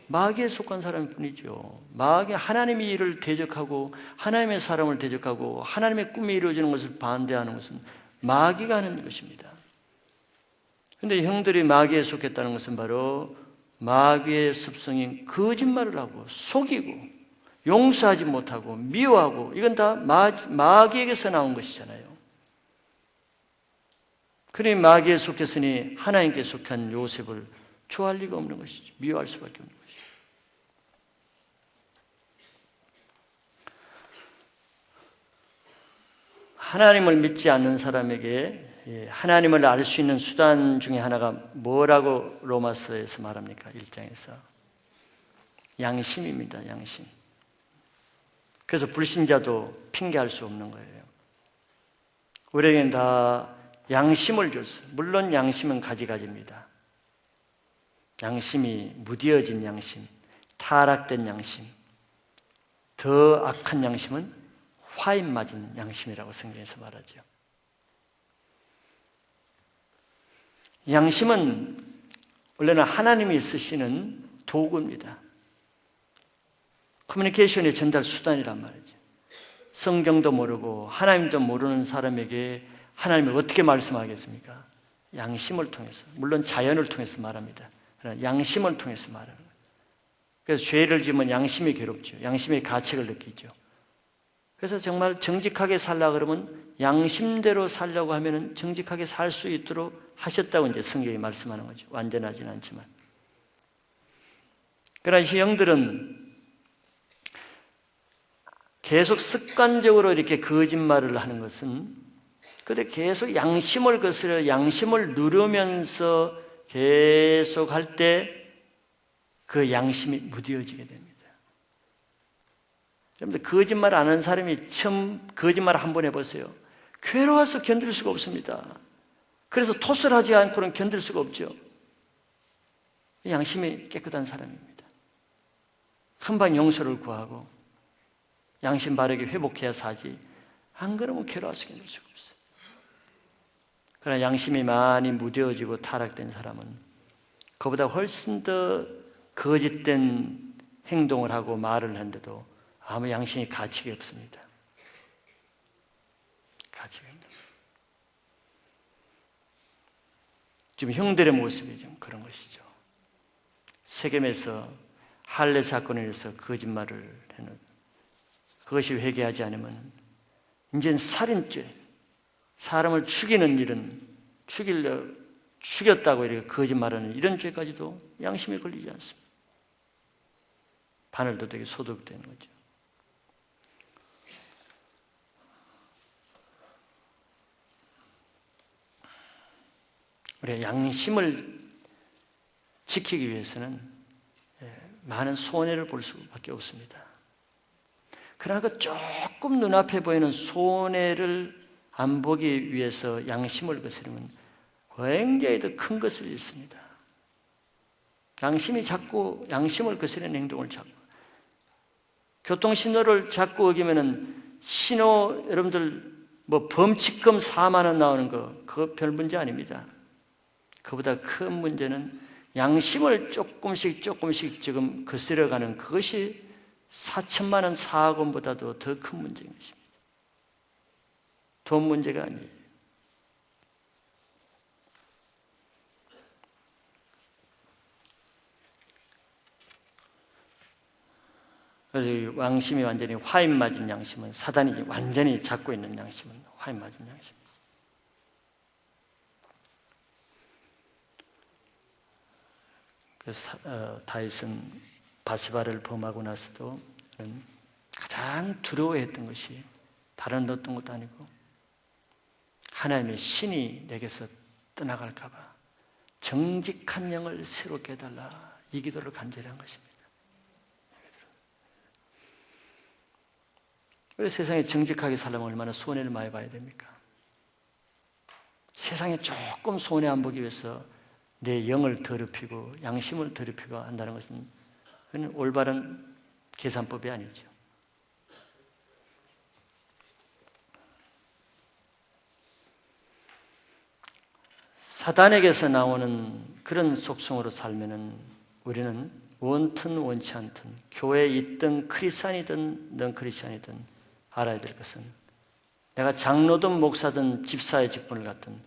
마귀에 속한 사람일 뿐이죠. 마귀, 하나님의 일을 대적하고 하나님의 사람을 대적하고 하나님의 꿈이 이루어지는 것을 반대하는 것은 마귀가 하는 것입니다. 그런데 형들이 마귀에 속했다는 것은 바로 마귀의 습성인 거짓말을 하고 속이고 용서하지 못하고 미워하고, 이건 다 마귀에게서 나온 것이잖아요. 그러니 마귀에 속했으니 하나님께 속한 요셉을 좋아할 리가 없는 것이죠. 미워할 수밖에 없는 것이죠. 하나님을 믿지 않는 사람에게 하나님을 알 수 있는 수단 중에 하나가 뭐라고 로마서에서 말합니까? 1장에서 양심입니다. 양심. 그래서 불신자도 핑계할 수 없는 거예요. 우리에게는 다 양심을 줬어요. 물론 양심은 가지가지입니다. 양심이 무뎌진 양심, 타락된 양심, 더 악한 양심은 화인 맞은 양심이라고 성경에서 말하죠. 양심은 원래는 하나님이 쓰시는 도구입니다. 커뮤니케이션의 전달 수단이란 말이죠. 성경도 모르고 하나님도 모르는 사람에게 하나님이 어떻게 말씀하겠습니까? 양심을 통해서, 물론 자연을 통해서 말합니다. 그러나 양심을 통해서 말하는 거예요. 그래서 죄를 지으면 양심이 괴롭죠. 양심의 가책을 느끼죠. 그래서 정말 정직하게 살려고 그러면 양심대로 살려고 하면 정직하게 살 수 있도록 하셨다고 이제 성경이 말씀하는 거죠. 완전하지는 않지만. 그러나 형들은 계속 습관적으로 이렇게 거짓말을 하는 것은, 근데 계속 양심을 거스려 양심을 누르면서 계속 할 때 그 양심이 무뎌지게 됩니다. 여러분들 거짓말 안 하는 사람이 처음 거짓말 한번 해보세요. 괴로워서 견딜 수가 없습니다. 그래서 토스를 하지 않고는 견딜 수가 없죠. 양심이 깨끗한 사람입니다. 금방 용서를 구하고 양심 바르게 회복해야 사지, 안 그러면 괴로워서 견딜 수가 없어요. 그러나 양심이 많이 무뎌지고 타락된 사람은 그보다 훨씬 더 거짓된 행동을 하고 말을 하는데도 아무 양심이 가치가 없습니다. 가치가 없는. 지금 형들의 모습이 좀 그런 것이죠. 세겜에서 할례 사건에 의해서 거짓말을 해는, 그것이 회개하지 않으면 이제는 살인죄, 사람을 죽이는 일은 죽였다고 이렇게 거짓말하는 이런 죄까지도 양심에 걸리지 않습니다. 바늘도둑이 소독되는 거죠. 우리가 양심을 지키기 위해서는 많은 손해를 볼 수밖에 없습니다. 그러나 그 조금 눈앞에 보이는 손해를 안 보기 위해서 양심을 거스르면 굉장히 더 큰 것을 잃습니다. 양심이 자꾸 양심을 거스르는 행동을 자꾸 교통신호를 자꾸 어기면은 신호 여러분들 뭐 범칙금 4만 원 나오는 거 그거 별 문제 아닙니다. 그보다 큰 문제는 양심을 조금씩 지금 거스려가는 그것이 4천만 원 사학원보다도 더 큰 문제인 것입니다. 돈 문제가 아니에요. 그래서 양심이 완전히 화인 맞은 양심은 사단이 완전히 잡고 있는 양심은 화인 맞은 양심입니다. 그래서 다윗은 바세바를 범하고 나서도 가장 두려워했던 것이 다른 어떤 것도 아니고 하나님의 신이 내게서 떠나갈까 봐 정직한 영을 새롭게 해달라 이 기도를 간절히 한 것입니다. 왜 세상에 정직하게 살려면 얼마나 손해를 많이 봐야 됩니까? 세상에 조금 손해 안 보기 위해서 내 영을 더럽히고 양심을 더럽히고 한다는 것은 그건 올바른 계산법이 아니죠. 사단에게서 나오는 그런 속성으로 살면은 우리는 원튼 원치 않든 교회에 있든 크리스찬이든 넌 크리스찬이든 알아야 될 것은 내가 장로든 목사든 집사의 직분을 갖든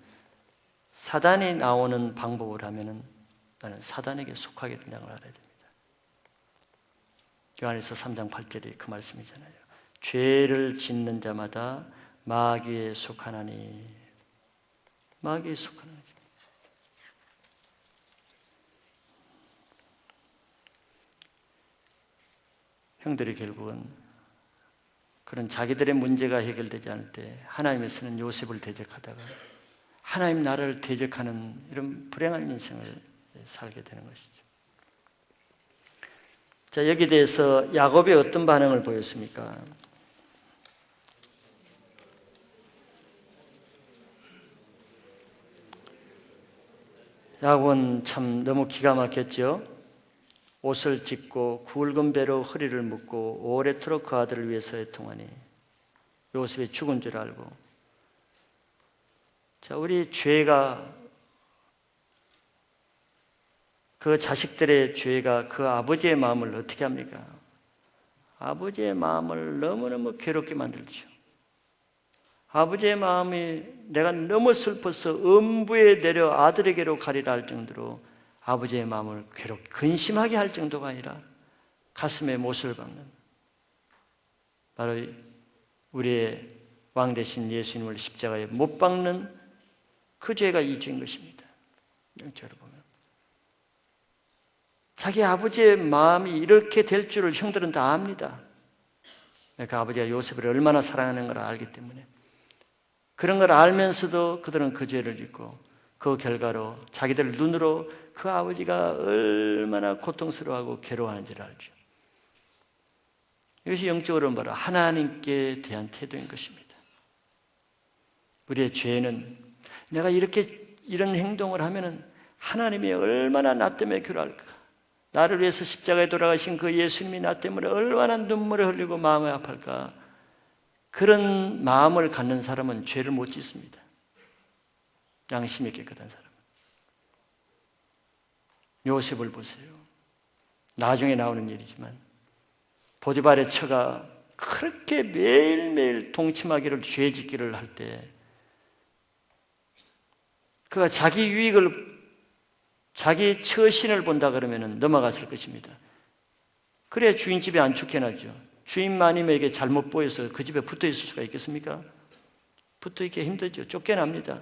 사단이 나오는 방법을 하면은 나는 사단에게 속하게 된다는 걸 알아야 됩니다. 요한일서 3장 8절이 그 말씀이잖아요. 죄를 짓는 자마다 마귀에 속하나니 마귀에 속하나니 형들이 결국은 그런 자기들의 문제가 해결되지 않을 때 하나님께서는 요셉을 대적하다가 하나님 나라를 대적하는 이런 불행한 인생을 살게 되는 것이죠. 자, 여기에 대해서 야곱이 어떤 반응을 보였습니까? 야곱은 참 너무 기가 막혔죠. 옷을 찢고 굵은 배로 허리를 묶고 오래도록 그 아들을 위해서 애통하니 요셉이 죽은 줄 알고. 자, 우리 죄가 그 자식들의 죄가 그 아버지의 마음을 어떻게 합니까? 아버지의 마음을 너무너무 괴롭게 만들죠. 아버지의 마음이 내가 너무 슬퍼서 음부에 내려 아들에게로 가리라 할 정도로 아버지의 마음을 근심하게 할 정도가 아니라 가슴에 못을 박는, 바로 우리의 왕 대신 예수님을 십자가에 못 박는 그 죄가 이 죄인 것입니다. 영적으로 보면 자기 아버지의 마음이 이렇게 될 줄을 형들은 다 압니다. 그 아버지가 요셉을 얼마나 사랑하는 걸 알기 때문에 그런 걸 알면서도 그들은 그 죄를 짓고 그 결과로 자기들 눈으로 그 아버지가 얼마나 고통스러워하고 괴로워하는지를 알죠. 이것이 영적으로는 바로 하나님께 대한 태도인 것입니다. 우리의 죄는 내가 이런 행동을 하면은 하나님이 얼마나 나 때문에 괴로워할까? 나를 위해서 십자가에 돌아가신 그 예수님이 나 때문에 얼마나 눈물을 흘리고 마음이 아플까? 그런 마음을 갖는 사람은 죄를 못 짓습니다. 양심이 깨끗한 사람은. 요셉을 보세요. 나중에 나오는 일이지만 보디발의 처가 그렇게 매일매일 동침하기를 죄짓기를 할 때 그가 자기 유익을 자기 처신을 본다 그러면 넘어갔을 것입니다. 그래야 주인 집에 안 쫓겨나죠. 주인 마님에게 잘못 보여서 그 집에 붙어 있을 수가 있겠습니까? 붙어 있기 힘들죠. 쫓겨납니다.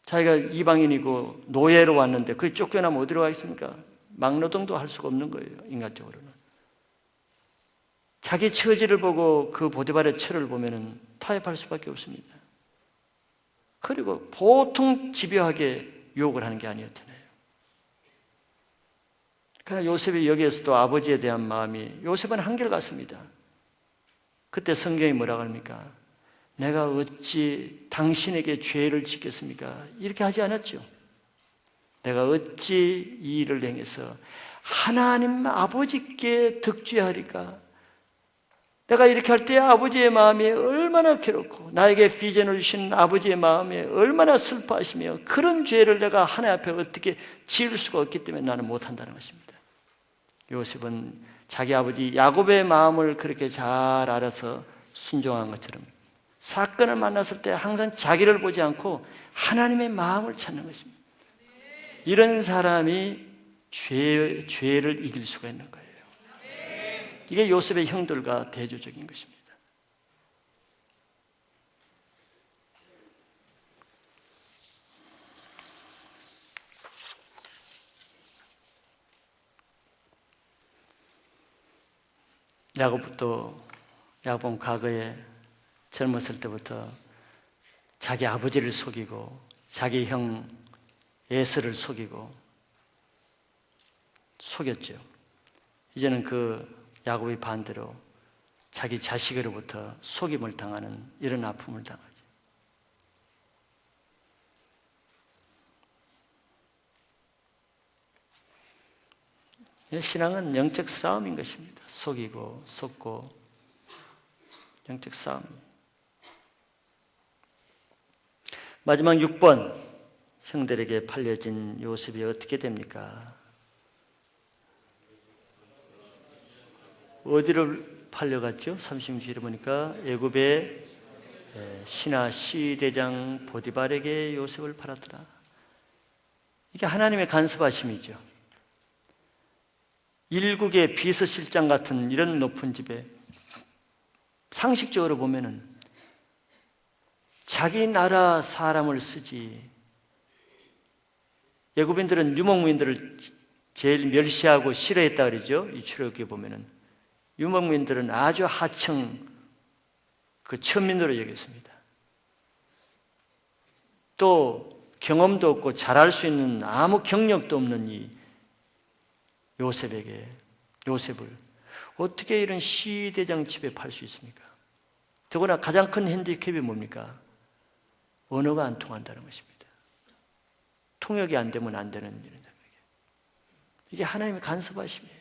자기가 이방인이고 노예로 왔는데 그게 쫓겨나면 어디로 가겠습니까? 막노동도 할 수가 없는 거예요. 인간적으로는. 자기 처지를 보고 그 보디발의 처를 보면 타협할 수밖에 없습니다. 그리고 보통 집요하게 유혹을 하는 게 아니었잖아요. 그러나 요셉이 여기에서도 아버지에 대한 마음이, 요셉은 한결같습니다. 그때 성경이 뭐라고 합니까? 내가 어찌 당신에게 죄를 짓겠습니까? 이렇게 하지 않았죠. 내가 어찌 이 일을 행해서 하나님 아버지께 득죄하리까? 내가 이렇게 할 때 아버지의 마음이 얼마나 괴롭고 나에게 비전을 주신 아버지의 마음이 얼마나 슬퍼하시며 그런 죄를 내가 하나님 앞에 어떻게 지을 수가 없기 때문에 나는 못한다는 것입니다. 요셉은 자기 아버지 야곱의 마음을 그렇게 잘 알아서 순종한 것처럼 사건을 만났을 때 항상 자기를 보지 않고 하나님의 마음을 찾는 것입니다. 이런 사람이 죄를 이길 수가 있는 거예요. 이게 요셉의 형들과 대조적인 것입니다. 야곱은 과거에 젊었을 때부터 자기 아버지를 속이고 자기 형 에서를 속였죠. 이제는 그 야곱이 반대로 자기 자식으로부터 속임을 당하는 이런 아픔을 당하죠. 신앙은 영적 싸움인 것입니다. 속이고 속고 영적 싸움. 마지막 6번, 형들에게 팔려진 요셉이 어떻게 됩니까? 어디를 팔려갔죠? 36절에 보니까 애굽의 신하 시대장 보디발에게 요셉을 팔았더라. 이게 하나님의 간섭하심이죠. 일국의 비서실장 같은 이런 높은 집에 상식적으로 보면은 자기 나라 사람을 쓰지, 애굽인들은 유목민들을 제일 멸시하고 싫어했다 그러죠. 이 출애굽기에 보면은 유목민들은 아주 하층 그 천민으로 여겼습니다. 또 경험도 없고 잘할 수 있는 아무 경력도 없는 이 요셉을 어떻게 이런 시대장 집에 팔 수 있습니까? 더구나 가장 큰 핸디캡이 뭡니까? 언어가 안 통한다는 것입니다. 통역이 안 되면 안 되는 일이다. 이게 하나님의 간섭하심이에요.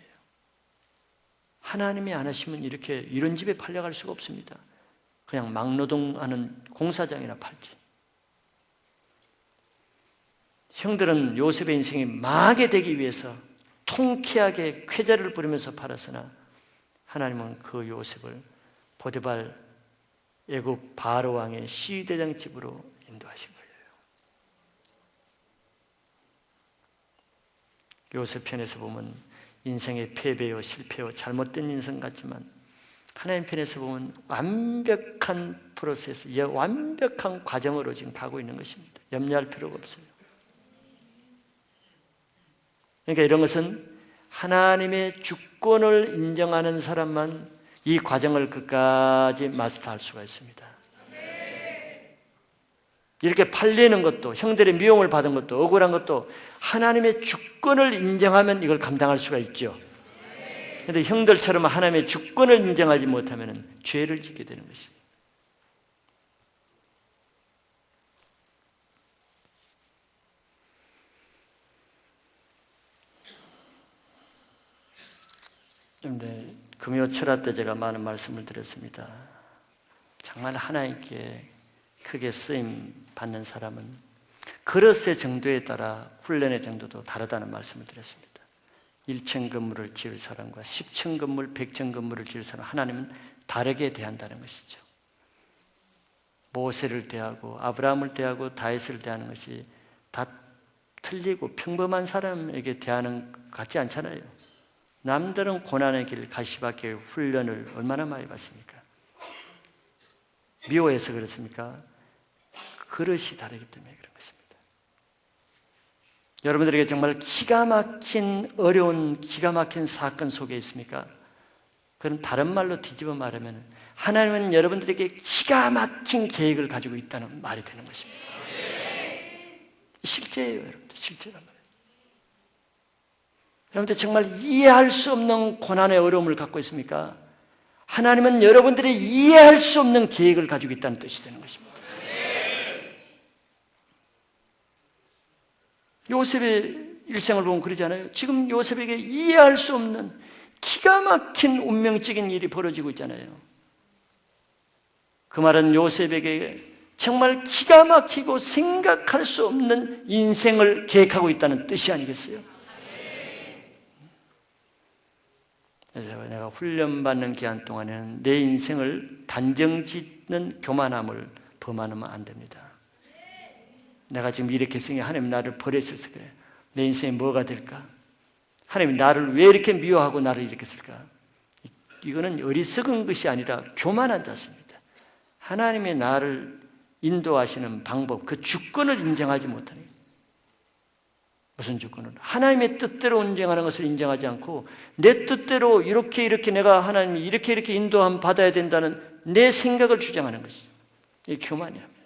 하나님이 안 하시면 이런 집에 팔려갈 수가 없습니다. 그냥 막노동하는 공사장이나 팔지. 형들은 요셉의 인생이 망하게 되기 위해서 통쾌하게 쾌자를 부르면서 팔았으나 하나님은 그 요셉을 보디발 애굽 바로 왕의 시대장 집으로 인도하신 거예요. 요셉 편에서 보면 인생의 패배요 실패요 잘못된 인생 같지만 하나님 편에서 보면 완벽한 프로세스, 완벽한 과정으로 지금 가고 있는 것입니다. 염려할 필요가 없어요. 그러니까 이런 것은 하나님의 주권을 인정하는 사람만 이 과정을 끝까지 마스터할 수가 있습니다. 이렇게 팔리는 것도, 형들의 미움을 받은 것도, 억울한 것도 하나님의 주권을 인정하면 이걸 감당할 수가 있죠. 그런데 형들처럼 하나님의 주권을 인정하지 못하면 죄를 짓게 되는 것입니다. 그런데 금요 철학 때 제가 많은 말씀을 드렸습니다. 정말 하나님께 크게 쓰임 받는 사람은 그릇의 정도에 따라 훈련의 정도도 다르다는 말씀을 드렸습니다. 1층 건물을 지을 사람과 10층 건물, 100층 건물을 지을 사람, 하나님은 다르게 대한다는 것이죠. 모세를 대하고 아브라함을 대하고 다윗을 대하는 것이 다 틀리고 평범한 사람에게 대하는 것 같지 않잖아요. 남들은 고난의 길, 가시밭길 훈련을 얼마나 많이 받습니까? 미워해서 그렇습니까? 그릇이 다르기 때문에 그런 것입니다. 여러분들에게 정말 기가 막힌 어려운 기가 막힌 사건 속에 있습니까? 그럼 다른 말로 뒤집어 말하면 하나님은 여러분들에게 기가 막힌 계획을 가지고 있다는 말이 되는 것입니다. 실제예요, 여러분들. 실제란 말이에요. 여러분들 정말 이해할 수 없는 고난의 어려움을 갖고 있습니까? 하나님은 여러분들이 이해할 수 없는 계획을 가지고 있다는 뜻이 되는 것입니다. 요셉의 일생을 보면 그러잖아요. 지금 요셉에게 이해할 수 없는 기가 막힌 운명적인 일이 벌어지고 있잖아요. 그 말은 요셉에게 정말 기가 막히고 생각할 수 없는 인생을 계획하고 있다는 뜻이 아니겠어요? 그래서 내가 훈련받는 기간 동안에는 내 인생을 단정짓는 교만함을 범하면 안 됩니다. 내가 지금 이렇게 생각해. 하나님 나를 버렸을까? 그래. 내 인생이 뭐가 될까? 하나님이 나를 왜 이렇게 미워하고 나를 이렇게 쓸까? 이거는 어리석은 것이 아니라 교만한 자세입니다. 하나님이 나를 인도하시는 방법, 그 주권을 인정하지 못하는 거예요. 무슨 주권을? 하나님의 뜻대로 운행하는 것을 인정하지 않고 내 뜻대로 이렇게 내가 하나님이 이렇게 인도함 받아야 된다는 내 생각을 주장하는 것이죠. 이게 교만이야.